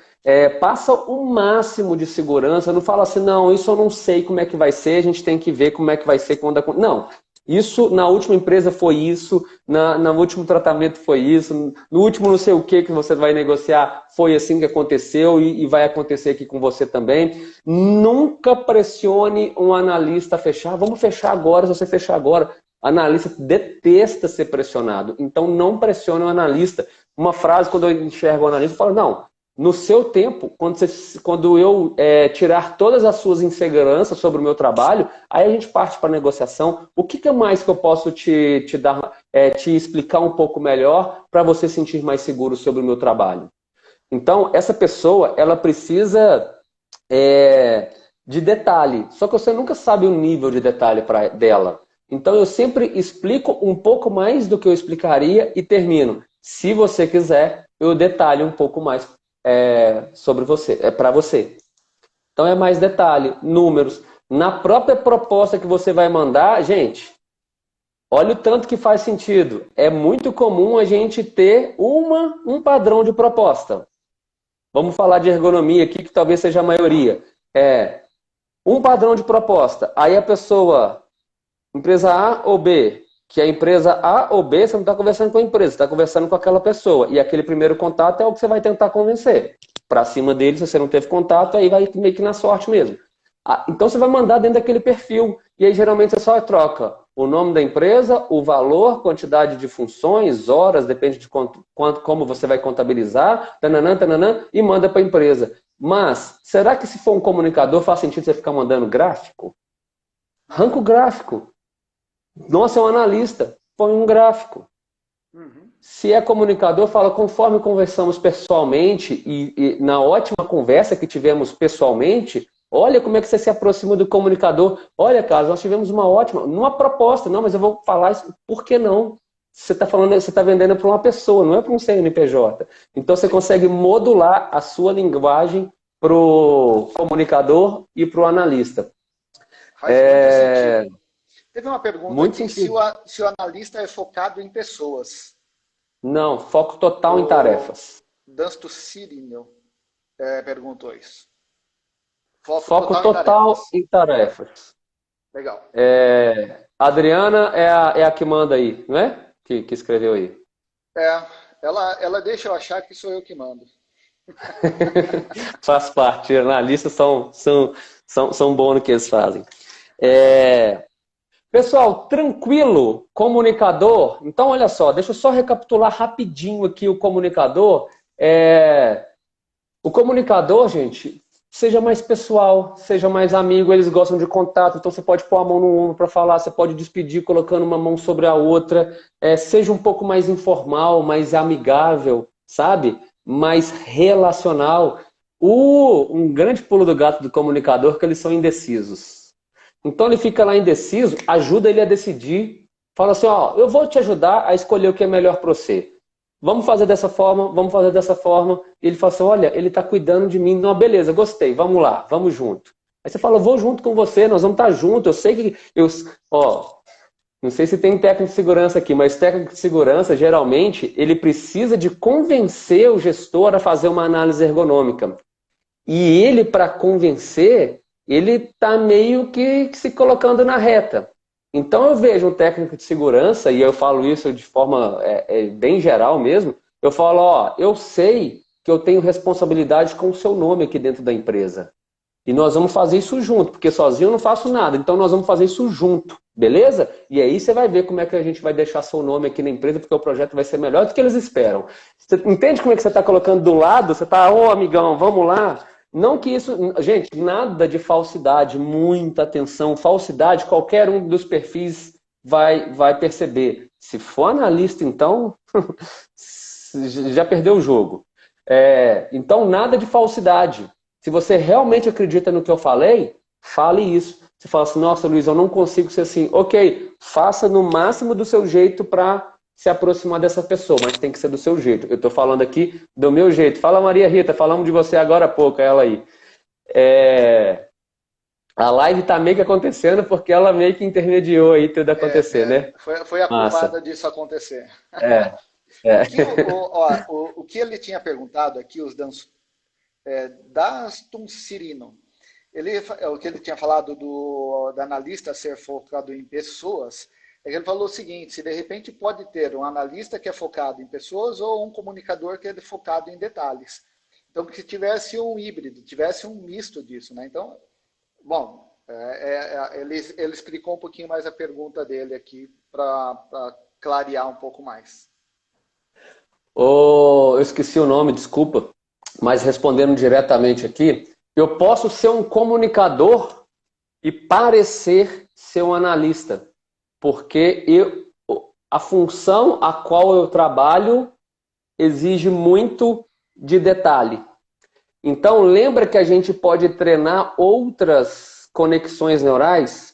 Speaker 2: passa o máximo de segurança, não fala assim, não, isso eu não sei como é que vai ser, a gente tem que ver como é que vai ser quando... Não, isso na última empresa foi isso, no último tratamento foi isso, no último não sei o que você vai negociar, foi assim que aconteceu e vai acontecer aqui com você também. Nunca pressione um analista a fechar, vamos fechar agora, se você fechar agora. Analista detesta ser pressionado, então não pressione o analista. Uma frase, quando eu enxergo o analista, eu falo, não, no seu tempo, quando eu tirar todas as suas inseguranças sobre o meu trabalho, aí a gente parte para a negociação. O que mais que eu posso te dar, te explicar um pouco melhor para você sentir mais seguro sobre o meu trabalho? Então, essa pessoa, ela precisa de detalhe, só que você nunca sabe o nível de detalhe dela. Então, eu sempre explico um pouco mais do que eu explicaria e termino. Se você quiser, eu detalho um pouco mais sobre você, para você. Então, é mais detalhe, números. Na própria proposta que você vai mandar, gente, olha o tanto que faz sentido. É muito comum a gente ter um padrão de proposta. Vamos falar de ergonomia aqui, que talvez seja a maioria. Um padrão de proposta. Aí a pessoa... Empresa A ou B, que a empresa A ou B, você não está conversando com a empresa, você está conversando com aquela pessoa. E aquele primeiro contato é o que você vai tentar convencer. Para cima dele, se você não teve contato, aí vai meio que na sorte mesmo. Então você vai mandar dentro daquele perfil. E aí geralmente você só troca o nome da empresa, o valor, quantidade de funções, horas, depende de como você vai contabilizar, tananã, e manda para a empresa. Mas, será que se for um comunicador faz sentido você ficar mandando gráfico? Arranca o gráfico. Nossa, é um analista, põe um gráfico. Se é comunicador, fala conforme conversamos pessoalmente e na ótima conversa que tivemos pessoalmente, olha como é que você se aproxima do comunicador. Olha, Carlos, nós tivemos uma ótima, numa proposta, não, mas eu vou falar isso, por que não? Você está falando, você está vendendo para uma pessoa, não é para um CNPJ. Então você consegue modular a sua linguagem para o comunicador e para o analista.
Speaker 1: Faz muito sentido. Teve uma pergunta
Speaker 2: muito
Speaker 1: aqui, se o analista é focado em pessoas.
Speaker 2: Não, foco total em tarefas.
Speaker 1: Dansto Cirinho perguntou isso.
Speaker 2: Foco total em tarefas.
Speaker 1: Legal.
Speaker 2: Adriana é a que manda aí, não é? Que escreveu aí.
Speaker 1: Ela deixa eu achar que sou eu que mando.
Speaker 2: Faz parte, analistas são bons no que eles fazem. Pessoal, tranquilo, comunicador. Então, olha só, deixa eu só recapitular rapidinho aqui o comunicador. O comunicador, gente, seja mais pessoal, seja mais amigo, eles gostam de contato, então você pode pôr a mão no ombro para falar, você pode despedir colocando uma mão sobre a outra, seja um pouco mais informal, mais amigável, sabe? Mais relacional. Um grande pulo do gato do comunicador é que eles são indecisos. Então ele fica lá indeciso, ajuda ele a decidir, fala assim, ó, eu vou te ajudar a escolher o que é melhor para você. Vamos fazer dessa forma, vamos fazer dessa forma. E ele fala assim, olha, ele está cuidando de mim. Não, beleza, gostei, vamos lá, vamos junto. Aí você fala, eu vou junto com você, nós vamos estar juntos. Eu sei que... não sei se tem técnico de segurança aqui, mas técnico de segurança, geralmente, ele precisa de convencer o gestor a fazer uma análise ergonômica. E ele, para convencer, ele está meio que se colocando na reta. Então eu vejo um técnico de segurança, e eu falo isso de forma bem geral mesmo, eu falo, ó, eu sei que eu tenho responsabilidade com o seu nome aqui dentro da empresa. E nós vamos fazer isso junto, porque sozinho eu não faço nada, então nós vamos fazer isso junto, beleza? E aí você vai ver como é que a gente vai deixar seu nome aqui na empresa, porque o projeto vai ser melhor do que eles esperam. Você entende como é que você está colocando do lado? Você está, ô amigão, vamos lá. Não que isso... Gente, nada de falsidade, muita atenção. Falsidade, qualquer um dos perfis vai perceber. Se for analista, então, já perdeu o jogo. Então, nada de falsidade. Se você realmente acredita no que eu falei, fale isso. Você fala assim, nossa, Luiz, eu não consigo ser assim. Ok, faça no máximo do seu jeito para se aproximar dessa pessoa, mas tem que ser do seu jeito. Eu estou falando aqui do meu jeito. Fala, Maria Rita, falamos de você agora há pouco, ela aí. A live está meio que acontecendo porque ela meio que intermediou aí tudo acontecer, né?
Speaker 1: Foi a culpada disso acontecer.
Speaker 2: É, é.
Speaker 1: O que ele tinha perguntado aqui, os Dastum Cirino, o que ele tinha falado do analista ser focado em pessoas, é que ele falou o seguinte, se de repente pode ter um analista que é focado em pessoas ou um comunicador que é focado em detalhes. Então, que tivesse um híbrido, tivesse um misto disso, né? Então, bom, ele explicou um pouquinho mais a pergunta dele aqui para clarear um pouco mais.
Speaker 2: Eu esqueci o nome, desculpa, mas respondendo diretamente aqui, eu posso ser um comunicador e parecer ser um analista, porque a função a qual eu trabalho exige muito de detalhe. Então, lembra que a gente pode treinar outras conexões neurais?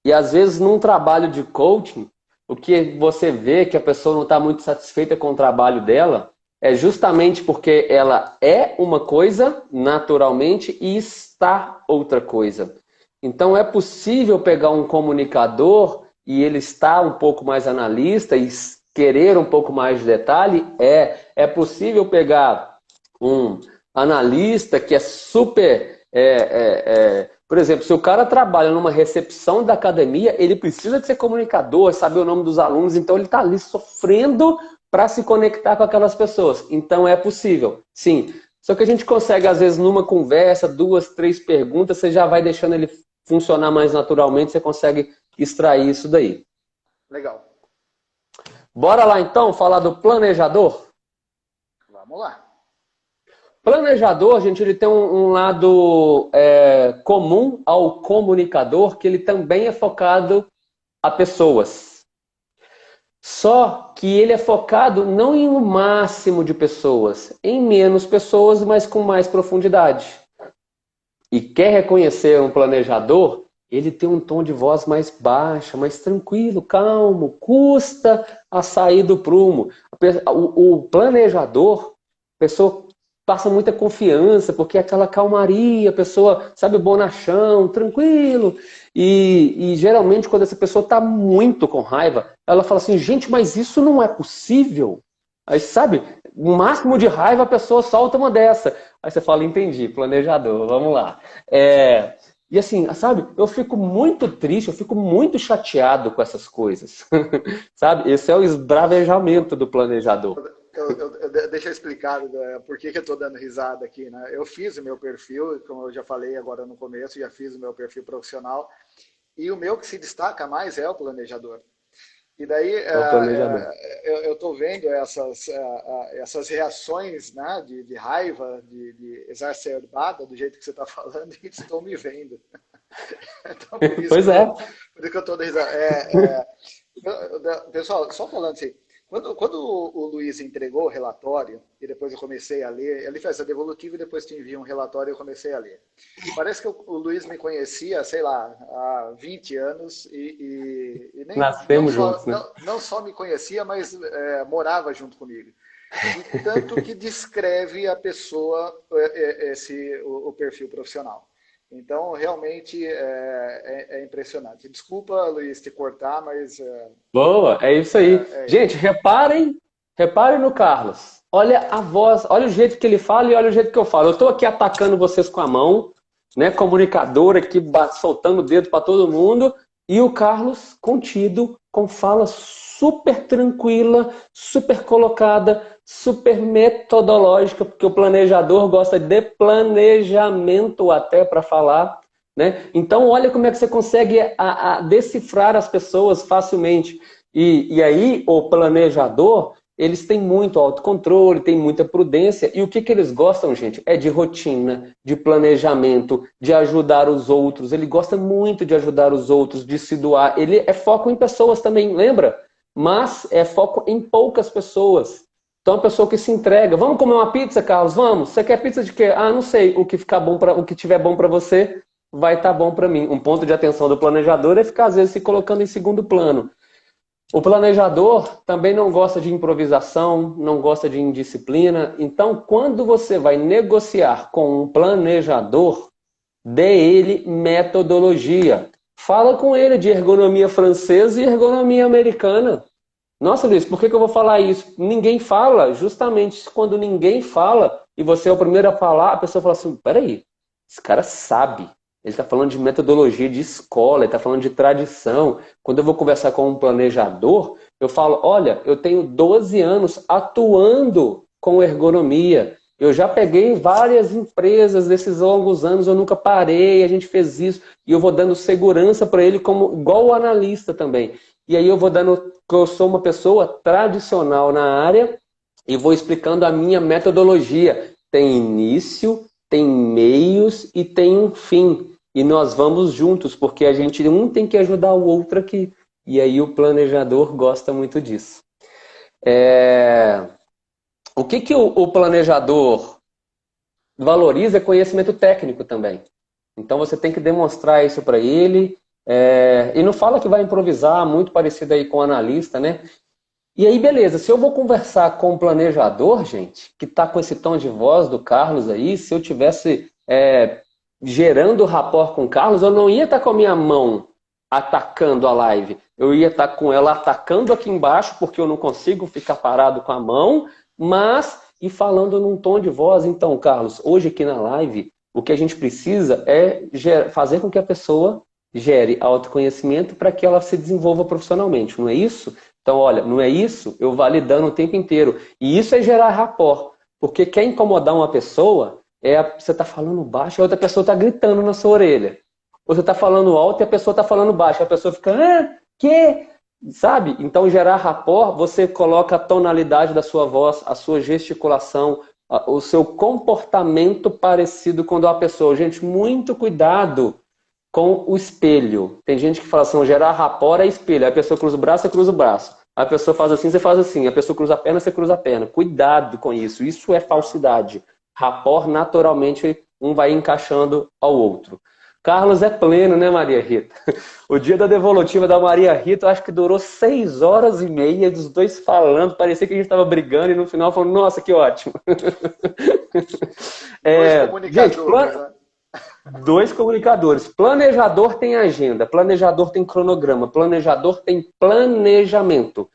Speaker 2: E às vezes, num trabalho de coaching, o que você vê que a pessoa não está muito satisfeita com o trabalho dela é justamente porque ela é uma coisa naturalmente e está outra coisa. Então, é possível pegar um comunicador e ele estar um pouco mais analista e querer um pouco mais de detalhe? É possível pegar um analista que é super... Por exemplo, se o cara trabalha numa recepção da academia, ele precisa de ser comunicador, saber o nome dos alunos, então ele está ali sofrendo para se conectar com aquelas pessoas. Então é possível, sim. Só que a gente consegue, às vezes, numa conversa, 2, 3 perguntas, você já vai deixando ele funcionar mais naturalmente, você consegue extrair isso daí.
Speaker 1: Legal.
Speaker 2: Bora lá então falar do planejador?
Speaker 1: Vamos lá.
Speaker 2: Planejador, gente, ele tem um lado comum ao comunicador, que ele também é focado a pessoas. Só que ele é focado não em um máximo de pessoas, em menos pessoas, mas com mais profundidade. E quer reconhecer um planejador, ele tem um tom de voz mais baixo, mais tranquilo, calmo, custa a sair do prumo. O planejador, a pessoa passa muita confiança, porque é aquela calmaria, a pessoa, sabe, bonachão, tranquilo. E geralmente quando essa pessoa está muito com raiva, ela fala assim, gente, mas isso não é possível. Aí, sabe, no máximo de raiva a pessoa solta uma dessa. Aí você fala, entendi, planejador, vamos lá. E assim, sabe, eu fico muito triste, eu fico muito chateado com essas coisas. Sabe, esse é o esbravejamento do planejador.
Speaker 1: Deixa eu explicar por que eu estou dando risada aqui, né? Eu fiz o meu perfil, como eu já falei agora no começo, já fiz o meu perfil profissional, e o meu que se destaca mais é o planejador. E daí
Speaker 2: É o planejador.
Speaker 1: eu estou vendo essas reações, né, de raiva, de exacerbada, do jeito que você está falando, e estou me vendo. Então,
Speaker 2: Pois é.
Speaker 1: por isso que eu estou dando risada. Pessoal, só falando assim, quando o Luiz entregou o relatório, e depois eu comecei a ler, ele fez a devolutiva e depois te envia um relatório e eu comecei a ler. Parece que o Luiz me conhecia, sei lá, há 20 anos e nem,
Speaker 2: Nascemos juntos, né?
Speaker 1: não só me conhecia, mas morava junto comigo. De tanto que descreve a pessoa, o perfil profissional. Então, realmente é impressionante. Desculpa, Luiz, te cortar, mas
Speaker 2: Boa, é isso aí. Gente, reparem no Carlos. Olha a voz, olha o jeito que ele fala e olha o jeito que eu falo. Eu estou aqui atacando vocês com a mão, né? Comunicador aqui, soltando o dedo para todo mundo. E o Carlos, contido, com fala super tranquila, super colocada, super metodológica, porque o planejador gosta de planejamento até para falar, né? Então, olha como é que você consegue decifrar as pessoas facilmente. E aí, o planejador, eles têm muito autocontrole, têm muita prudência. E o que eles gostam, gente? É de rotina, de planejamento, de ajudar os outros. Ele gosta muito de ajudar os outros, de se doar. Ele é foco em pessoas também, lembra? Mas é foco em poucas pessoas. Então, a pessoa que se entrega. Vamos comer uma pizza, Carlos? Vamos. Você quer pizza de quê? Ah, não sei. O que tiver bom para você vai estar bom para mim. Um ponto de atenção do planejador é ficar, às vezes, se colocando em segundo plano. O planejador também não gosta de improvisação, não gosta de indisciplina. Então, quando você vai negociar com um planejador, dê ele metodologia. Fala com ele de ergonomia francesa e ergonomia americana. Nossa, Luiz, por que eu vou falar isso? Ninguém fala. Justamente quando ninguém fala e você é o primeiro a falar, a pessoa fala assim, peraí, esse cara sabe. Ele está falando de metodologia de escola, ele está falando de tradição. Quando eu vou conversar com um planejador, eu falo, olha, eu tenho 12 anos atuando com ergonomia. Eu já peguei várias empresas desses longos anos, eu nunca parei, a gente fez isso. E eu vou dando segurança para ele, como igual o analista também. E aí eu vou dando que eu sou uma pessoa tradicional na área e vou explicando a minha metodologia. Tem início, tem meios e tem um fim. E nós vamos juntos, porque a gente tem que ajudar o outro aqui. E aí o planejador gosta muito disso. O que o planejador valoriza é conhecimento técnico também. Então você tem que demonstrar isso para ele. E não fala que vai improvisar, muito parecido aí com o analista, né? E aí, beleza, se eu vou conversar com o planejador, gente, que está com esse tom de voz do Carlos aí, se eu tivesse gerando rapport com o Carlos, eu não ia estar com a minha mão atacando a live. Eu ia estar com ela atacando aqui embaixo, porque eu não consigo ficar parado com a mão, mas e falando num tom de voz. Então, Carlos, hoje aqui na live, o que a gente precisa é fazer com que a pessoa gere autoconhecimento para que ela se desenvolva profissionalmente, não é isso? Então, olha, não é isso? Eu validando o tempo inteiro. E isso é gerar rapport. Porque quer incomodar uma pessoa, você está falando baixo e a outra pessoa está gritando na sua orelha. Ou você está falando alto e a pessoa está falando baixo. A pessoa fica, que? Sabe? Então, gerar rapport, você coloca a tonalidade da sua voz, a sua gesticulação, o seu comportamento parecido com o da pessoa. Gente, muito cuidado com o espelho. Tem gente que fala assim, gerar rapport é espelho. A pessoa cruza o braço, você cruza o braço. A pessoa faz assim, você faz assim. A pessoa cruza a perna, você cruza a perna. Cuidado com isso. Isso é falsidade. Rapport, naturalmente, um vai encaixando ao outro. Carlos é pleno, né, Maria Rita? O dia da devolutiva da Maria Rita, eu acho que durou 6 horas e meia, dos dois falando. Parecia que a gente estava brigando e no final falando, nossa, que ótimo. Gente, dois comunicadores. Planejador tem agenda, planejador tem cronograma, planejador tem planejamento.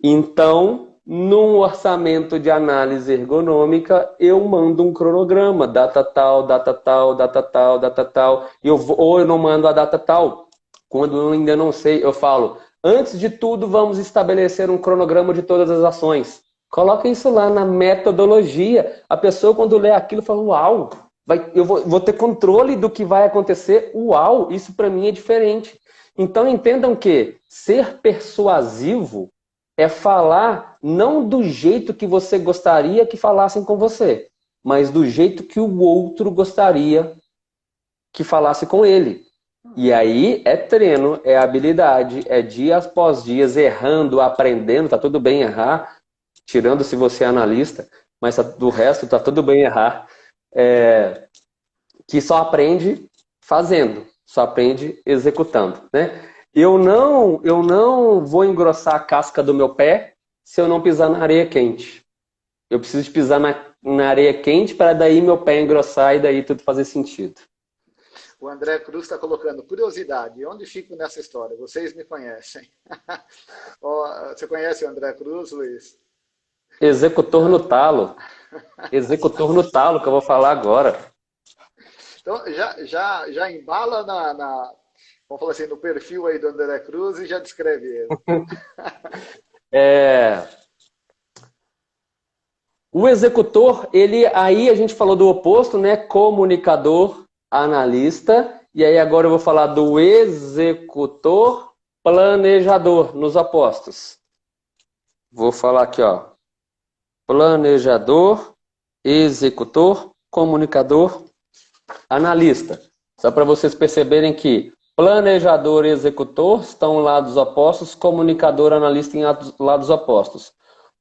Speaker 2: Então, num orçamento de análise ergonômica, eu mando um cronograma, data tal, data tal, data tal, data tal. Ou eu não mando a data tal. Quando eu ainda não sei, eu falo, antes de tudo, vamos estabelecer um cronograma de todas as ações. Coloca isso lá na metodologia. A pessoa, quando lê aquilo, fala, uau! Eu vou ter controle do que vai acontecer. Uau, isso para mim é diferente. Então entendam que ser persuasivo é falar não do jeito que você gostaria que falassem com você, mas do jeito que o outro gostaria que falasse com ele. E aí é treino, é habilidade, é dia após dias errando, aprendendo, tá tudo bem errar, tirando se você é analista, mas do resto tá tudo bem errar. Que só aprende fazendo, só aprende executando, né? Eu não vou engrossar a casca do meu pé se eu não pisar na areia quente. Eu preciso de pisar na areia quente para daí meu pé engrossar e daí tudo fazer sentido.
Speaker 1: O André Cruz está colocando curiosidade. Onde fico nessa história? Vocês me conhecem. Você conhece o André Cruz, Luiz?
Speaker 2: Executor no talo. Executor no talo, que eu vou falar agora.
Speaker 1: Então, já embala vamos falar assim, no perfil aí do André Cruz e já descreve ele.
Speaker 2: O executor, aí a gente falou do oposto, né? Comunicador, analista. E aí agora eu vou falar do executor, planejador, nos opostos. Vou falar aqui, ó. Planejador, executor, comunicador, analista. Só para vocês perceberem que planejador e executor estão em lados opostos, comunicador e analista em lados opostos.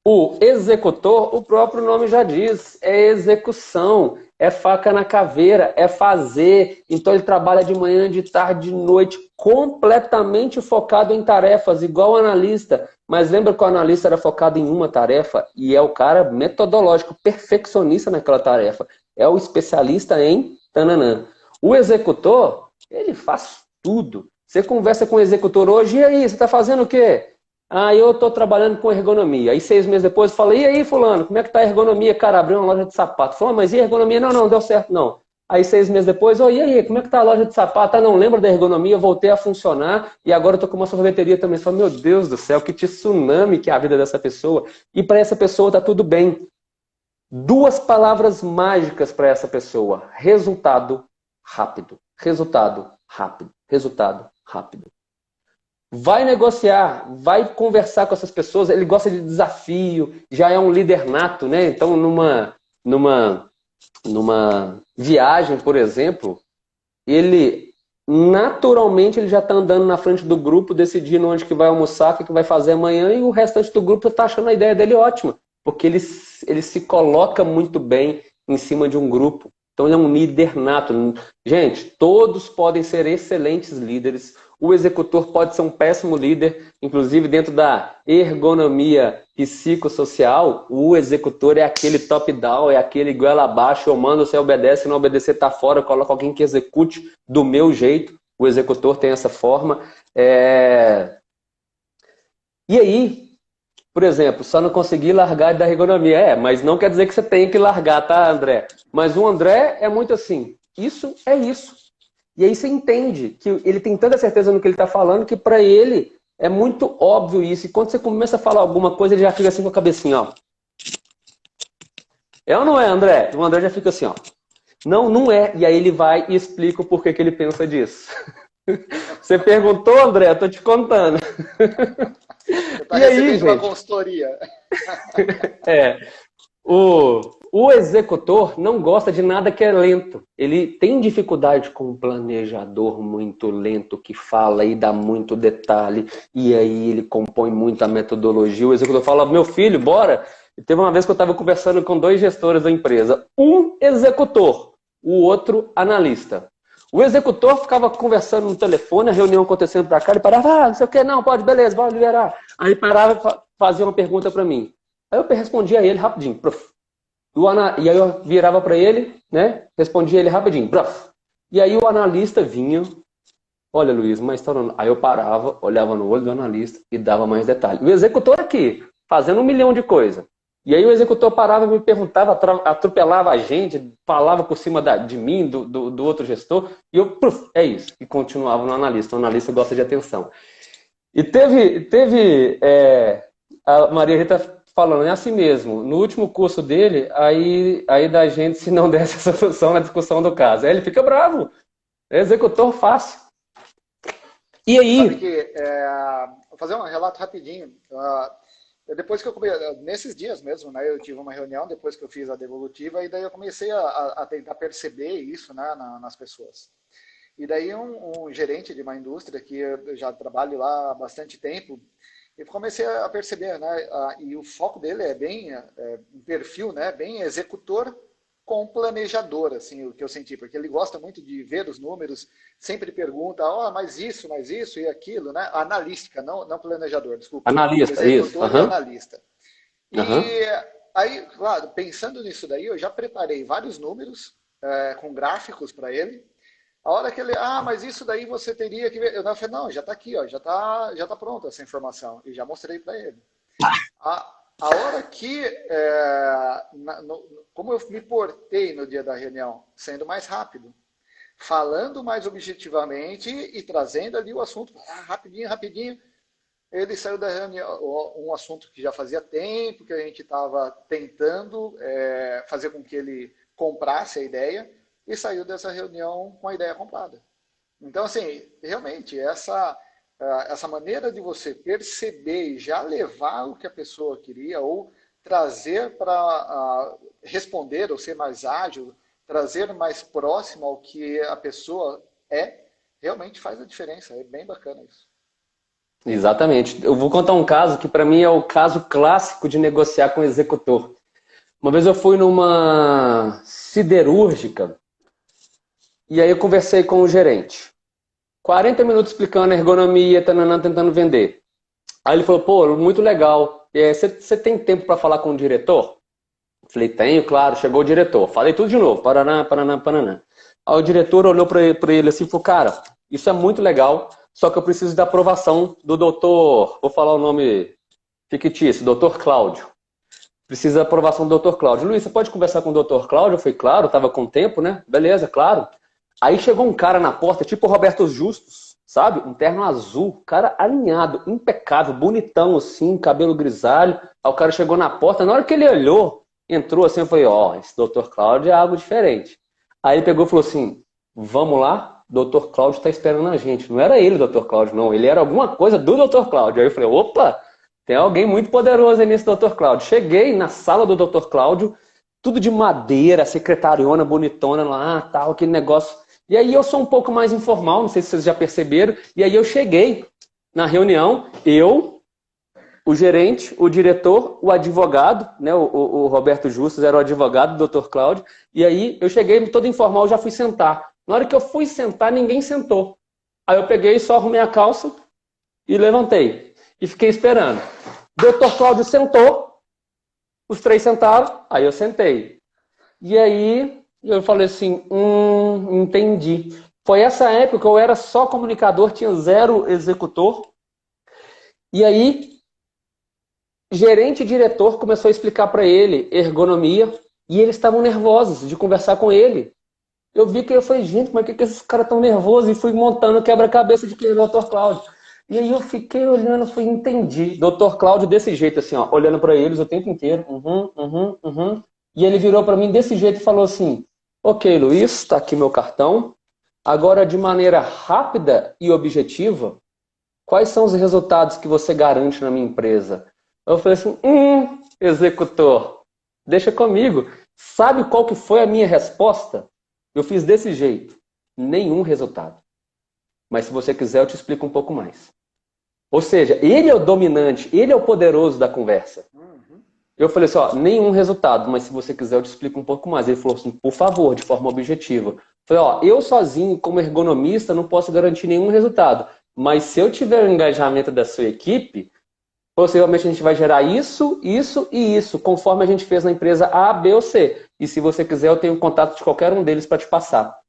Speaker 2: O executor, o próprio nome já diz, é execução, é faca na caveira, é fazer. Então ele trabalha de manhã, de tarde, de noite, completamente focado em tarefas, igual o analista. Mas lembra que o analista era focado em uma tarefa e é o cara metodológico, perfeccionista naquela tarefa. É o especialista em tananã. O executor, ele faz tudo. Você conversa com o executor hoje, e aí, você está fazendo o quê? Ah, eu estou trabalhando com ergonomia. Aí 6 meses depois fala, e aí fulano, como é que está a ergonomia? Cara, abriu uma loja de sapato. Fala, mas e a ergonomia? Não, deu certo não. Aí 6 meses depois, e aí, como é que está a loja de sapato? Ah, não lembro da ergonomia, voltei a funcionar e agora eu estou com uma sorveteria também. Você fala, meu Deus do céu, que tsunami que é a vida dessa pessoa. E para essa pessoa está tudo bem. 2 palavras mágicas para essa pessoa. Resultado rápido. Resultado rápido. Resultado rápido. Vai negociar, vai conversar com essas pessoas, ele gosta de desafio, já é um líder nato, né? Então, numa viagem, por exemplo, ele naturalmente ele já está andando na frente do grupo, decidindo onde que vai almoçar, o que vai fazer amanhã, e o restante do grupo está achando a ideia dele ótima, porque ele se coloca muito bem em cima de um grupo. Então, ele é um líder nato. Gente, todos podem ser excelentes líderes. O executor pode ser um péssimo líder, inclusive dentro da ergonomia psicossocial, o executor é aquele top-down, é aquele goela abaixo, eu mando, você obedece, não obedecer, tá fora, coloca alguém que execute do meu jeito. O executor tem essa forma. E aí, por exemplo, só não consegui largar da ergonomia. Mas não quer dizer que você tem que largar, tá, André? Mas o André é muito assim, isso é isso. E aí você entende que ele tem tanta certeza no que ele está falando que para ele é muito óbvio isso. E quando você começa a falar alguma coisa, ele já fica assim com a cabecinha, ó. É ou não é, André? O André já fica assim, ó. Não, não é. E aí ele vai e explica o porquê que ele pensa disso. Você perguntou, André? Eu tô te contando.
Speaker 1: Você tá recebendo uma consultoria.
Speaker 2: O executor não gosta de nada que é lento. Ele tem dificuldade com um planejador muito lento que fala e dá muito detalhe. E aí ele compõe muito a metodologia. O executor fala, meu filho, bora. E teve uma vez que eu estava conversando com 2 gestores da empresa. Um executor, o outro analista. O executor ficava conversando no telefone, a reunião acontecendo para cá, ele parava, não sei o que, não, pode, beleza, pode liberar. Aí parava e fazia uma pergunta para mim. Aí eu respondia a ele rapidinho, prof. E aí eu virava para ele, né? Respondia ele rapidinho, prof. E aí o analista vinha, olha Luiz, mas tá... Aí eu parava, olhava no olho do analista e dava mais detalhes. O executor aqui, fazendo 1 milhão de coisas. E aí o executor parava, me perguntava, atropelava a gente, falava por cima de mim, do outro gestor, e eu, prof, é isso. E continuava no analista. O analista gosta de atenção. E teve a Maria Rita falando, é assim mesmo, no último curso dele, aí da gente, se não desse essa solução na discussão do caso. Aí ele fica bravo. É executor fácil. E
Speaker 1: Sabe
Speaker 2: aí?
Speaker 1: que, vou fazer um relato rapidinho. Depois que eu comecei, nesses dias mesmo, né, eu tive uma reunião depois que eu fiz a devolutiva e daí eu comecei a tentar perceber isso, né, nas pessoas. E daí um gerente de uma indústria que eu já trabalho lá há bastante tempo, eu comecei a perceber, né, e o foco dele é bem um perfil, né, bem executor com planejador, assim, o que eu senti, porque ele gosta muito de ver os números, sempre pergunta, mas isso e aquilo, né? Analística, não planejador, desculpa.
Speaker 2: Analista, isso.
Speaker 1: Executor e
Speaker 2: Aham.
Speaker 1: analista.
Speaker 2: Aham.
Speaker 1: E aí, claro, pensando nisso daí, eu já preparei vários números com gráficos para ele. A hora que ele, mas isso daí você teria que ver. Eu falei, não, já está aqui, ó, já tá pronta essa informação. E já mostrei para ele. A hora que, como eu me portei no dia da reunião, sendo mais rápido, falando mais objetivamente e trazendo ali o assunto, rapidinho, rapidinho, ele saiu da reunião, um assunto que já fazia tempo que a gente estava tentando fazer com que ele comprasse a ideia e saiu dessa reunião com a ideia comprada. Então, assim, realmente, essa maneira de você perceber e já levar o que a pessoa queria ou trazer para responder ou ser mais ágil, trazer mais próximo ao que a pessoa realmente faz a diferença. É bem bacana isso.
Speaker 2: Exatamente. Eu vou contar um caso que para mim é o caso clássico de negociar com o executor. Uma vez eu fui numa siderúrgica e aí eu conversei com o gerente. 40 minutos explicando a ergonomia, tananã, tentando vender. Aí ele falou, pô, muito legal. Você tem tempo para falar com o diretor? Eu falei, tenho, claro. Chegou o diretor. Falei tudo de novo. Paraná, paraná, paraná. Aí o diretor olhou para ele assim e falou, cara, isso é muito legal, só que eu preciso da aprovação do doutor, vou falar o nome fictício, doutor Cláudio. Precisa da aprovação do doutor Cláudio. Luiz, você pode conversar com o doutor Cláudio? Eu falei, claro, estava com tempo, né? Beleza, claro. Aí chegou um cara na porta, tipo o Roberto Justus, sabe? Um terno azul, cara alinhado, impecável, bonitão assim, cabelo grisalho. Aí o cara chegou na porta, na hora que ele olhou, entrou assim, eu falei, esse doutor Cláudio é algo diferente. Aí ele pegou e falou assim, vamos lá, doutor Cláudio está esperando a gente. Não era ele o doutor Cláudio, não, ele era alguma coisa do doutor Cláudio. Aí eu falei, opa, tem alguém muito poderoso aí nesse doutor Cláudio. Cheguei na sala do doutor Cláudio, tudo de madeira, secretariona, bonitona lá, tal, aquele negócio. E aí eu sou um pouco mais informal, não sei se vocês já perceberam, e aí eu cheguei na reunião, o gerente, o diretor, o advogado, né, o Roberto Justus era o advogado do Dr. Cláudio, e aí eu cheguei todo informal, já fui sentar. Na hora que eu fui sentar, ninguém sentou. Aí eu peguei, só arrumei a calça e levantei. E fiquei esperando. O Dr. Cláudio sentou, os três sentaram, aí eu sentei. E aí eu falei assim, entendi. Foi essa época que eu era só comunicador, tinha 0 executor. E aí gerente e diretor começou a explicar para ele ergonomia e eles estavam nervosos de conversar com ele. Eu vi que eu falei, gente, mas por que esses caras estão nervosos? E fui montando quebra-cabeça de quem é o Dr. Cláudio. E aí eu fiquei olhando, fui entendi. Dr. Cláudio desse jeito, assim, ó, olhando para eles o tempo inteiro. E ele virou para mim desse jeito e falou assim, ok, Luiz, está aqui meu cartão. Agora, de maneira rápida e objetiva, quais são os resultados que você garante na minha empresa? Eu falei assim, executor, deixa comigo. Sabe qual que foi a minha resposta? Eu fiz desse jeito. Nenhum resultado. Mas se você quiser, eu te explico um pouco mais. Ou seja, ele é o dominante, ele é o poderoso da conversa. Eu falei assim, nenhum resultado, mas se você quiser, eu te explico um pouco mais. Ele falou assim, por favor, de forma objetiva. Eu falei, eu sozinho, como ergonomista, não posso garantir nenhum resultado. Mas se eu tiver o engajamento da sua equipe, possivelmente a gente vai gerar isso, isso e isso, conforme a gente fez na empresa A, B ou C. E se você quiser, eu tenho contato de qualquer um deles para te passar.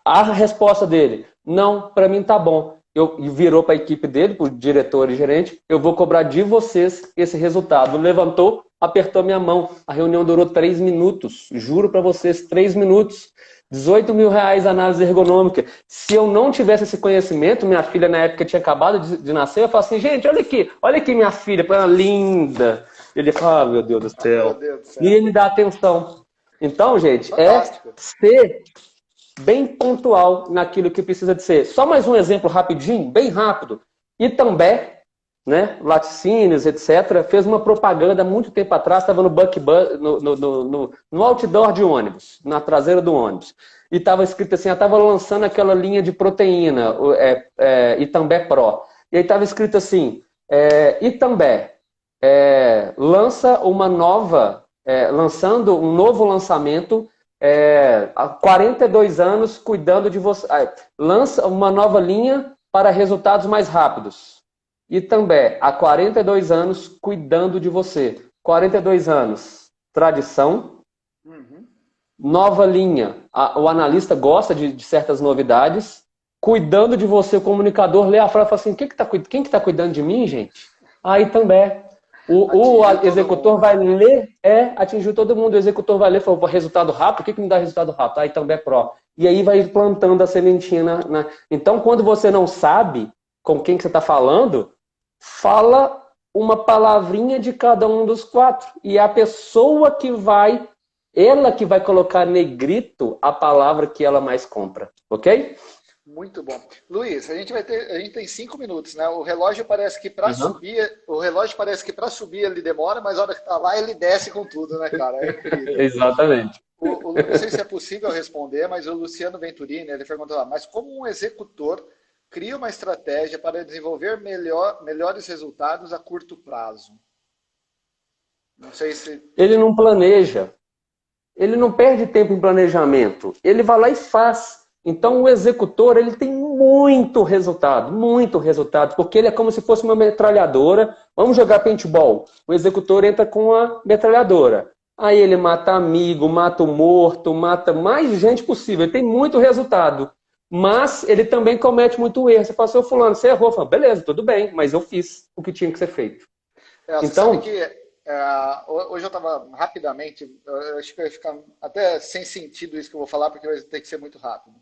Speaker 2: A resposta dele, não, para mim tá bom. Virou para a equipe dele, para o diretor e gerente, eu vou cobrar de vocês esse resultado. Levantou, apertou minha mão. A reunião durou 3 minutos. Juro para vocês, 3 minutos. 18 mil reais análise ergonômica. Se eu não tivesse esse conhecimento, minha filha na época tinha acabado de nascer, eu falava assim, gente, olha aqui minha filha, linda. Ele fala, meu Deus do céu.
Speaker 1: Meu Deus do céu.
Speaker 2: E ele dá atenção. Então, gente,
Speaker 1: Fantástico.
Speaker 2: ser bem pontual naquilo que precisa de ser. Só mais um exemplo rapidinho, bem rápido. Itambé, né, laticínios, etc., fez uma propaganda há muito tempo atrás, estava no no outdoor de ônibus, na traseira do ônibus. E estava escrito assim, estava lançando aquela linha de proteína, Itambé Pro. E aí estava escrito assim, Itambé lança uma nova, lançando um novo lançamento há 42 anos cuidando de você. Lança uma nova linha para resultados mais rápidos. E também, há 42 anos, cuidando de você. 42 anos, tradição.
Speaker 1: Uhum.
Speaker 2: Nova linha, o analista gosta de certas novidades. Cuidando de você, o comunicador lê a frase e fala assim, quem que tá cuidando de mim, gente? Aí também. O executor vai ler, atingiu todo mundo. O executor vai ler, falou, resultado rápido, o que me dá resultado rápido? Aí também é pró. E aí vai plantando a sementinha. Então, quando você não sabe com quem que você está falando, fala uma palavrinha de cada um dos 4. E é a pessoa que vai, ela que vai colocar negrito a palavra que ela mais compra. Ok?
Speaker 1: Muito bom. Luiz, a gente tem 5 minutos, né? O relógio parece que para subir ele demora, mas a hora que tá lá ele desce com tudo, né, cara? É incrível.
Speaker 2: Exatamente.
Speaker 1: Não sei se é possível responder, mas o Luciano Venturini, ele perguntou, mas como um executor cria uma estratégia para desenvolver melhores resultados a curto prazo? Não sei se...
Speaker 2: Ele não planeja. Ele não perde tempo em planejamento. Ele vai lá e faz. Então, o executor, ele tem muito resultado, porque ele é como se fosse uma metralhadora. Vamos jogar paintball. O executor entra com a metralhadora. Aí ele mata amigo, mata o morto, mata mais gente possível. Ele tem muito resultado. Mas ele também comete muito erro. Você fala, seu fulano, você errou. Fala, beleza, tudo bem, mas eu fiz o que tinha que ser feito.
Speaker 1: Você sabe que hoje eu estava rapidamente, eu acho que vai ficar até sem sentido isso que eu vou falar, porque vai ter que ser muito rápido.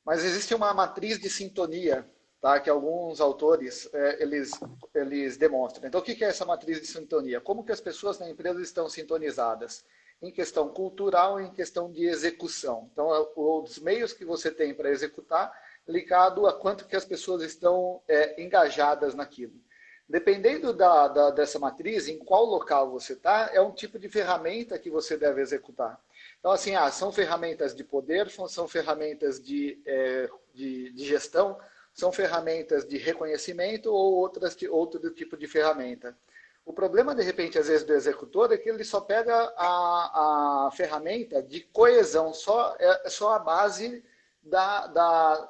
Speaker 1: Mas existe uma matriz de sintonia, tá, que alguns autores eles demonstram. Então, o que é essa matriz de sintonia? Como que as pessoas na empresa estão sintonizadas? Em questão cultural e em questão de execução. Então, os meios que você tem para executar, ligado a quanto que as pessoas estão engajadas naquilo. Dependendo dessa matriz, em qual local você está, é um tipo de ferramenta que você deve executar. Então, assim, são ferramentas de poder, são ferramentas de gestão, são ferramentas de reconhecimento ou outro tipo de ferramenta. O problema, de repente, às vezes, do executor é que ele só pega a ferramenta de coesão, só a base da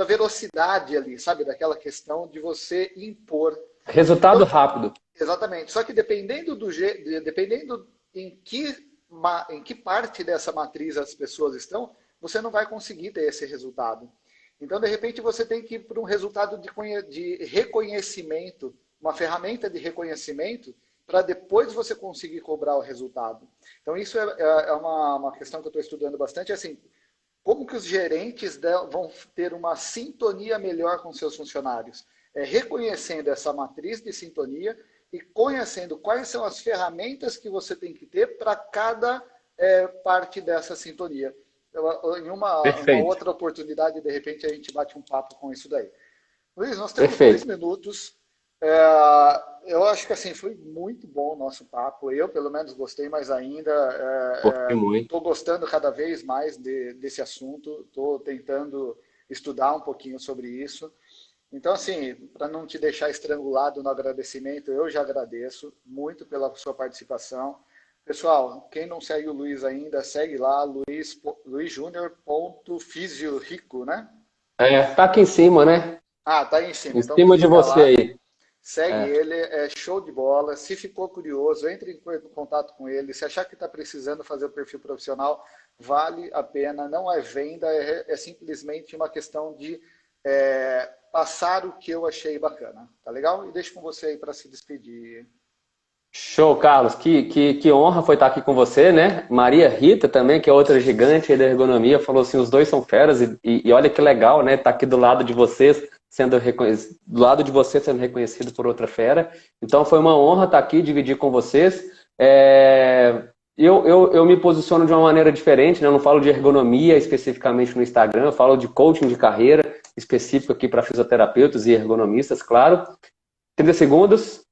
Speaker 1: velocidade ali, sabe? Daquela questão de você impor.
Speaker 2: Resultado rápido.
Speaker 1: Exatamente. Só que dependendo em que parte dessa matriz as pessoas estão, você não vai conseguir ter esse resultado. Então, de repente, você tem que ir para um resultado de reconhecimento, uma ferramenta de reconhecimento, para depois você conseguir cobrar o resultado. Então, isso é uma questão que eu estou estudando bastante, assim, como que os gerentes vão ter uma sintonia melhor com seus funcionários? Reconhecendo essa matriz de sintonia e conhecendo quais são as ferramentas que você tem que ter para cada parte dessa sintonia. Em uma outra oportunidade, de repente, a gente bate um papo com isso daí. Luiz, nós temos 2 minutos. Eu acho que assim, foi muito bom o nosso papo. Eu, pelo menos, gostei mais ainda. Estou gostando cada vez mais desse assunto. Estou tentando estudar um pouquinho sobre isso. Então, assim, para não te deixar estrangulado no agradecimento, eu já agradeço muito pela sua participação. Pessoal, quem não segue o Luiz ainda, segue lá, luizjunior.fisiorico, né?
Speaker 2: Tá aqui em cima, né?
Speaker 1: Tá aí em cima.
Speaker 2: Em cima de você aí.
Speaker 1: Segue ele, é show de bola. Se ficou curioso, entre em contato com ele. Se achar que está precisando fazer o perfil profissional, vale a pena. Não é venda, é simplesmente uma questão de passar o que eu achei bacana. Tá legal? E deixo com você aí para se despedir.
Speaker 2: Show, Carlos. Que honra foi estar aqui com você, né? Maria Rita também, que é outra gigante aí da ergonomia, falou assim, os dois são feras e olha que legal, né? Tá aqui do lado de vocês, sendo reconhecido por outra fera. Então foi uma honra estar aqui, dividir com vocês. eu me posiciono de uma maneira diferente, né? Eu não falo de ergonomia especificamente no Instagram, eu falo de coaching de carreira específico aqui para fisioterapeutas e ergonomistas, claro. 30 segundos.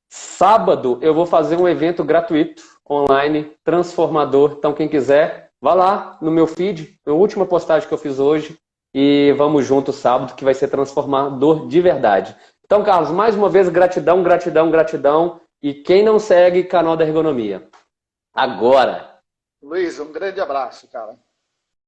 Speaker 2: Sábado eu vou fazer um evento gratuito, online, transformador. Então quem quiser, vá lá no meu feed, a última postagem que eu fiz hoje, e vamos junto sábado, que vai ser transformador de verdade. Então, Carlos, mais uma vez, gratidão, gratidão, gratidão. E quem não segue, canal da Ergonomia. Agora.
Speaker 1: Luiz, um grande abraço, cara.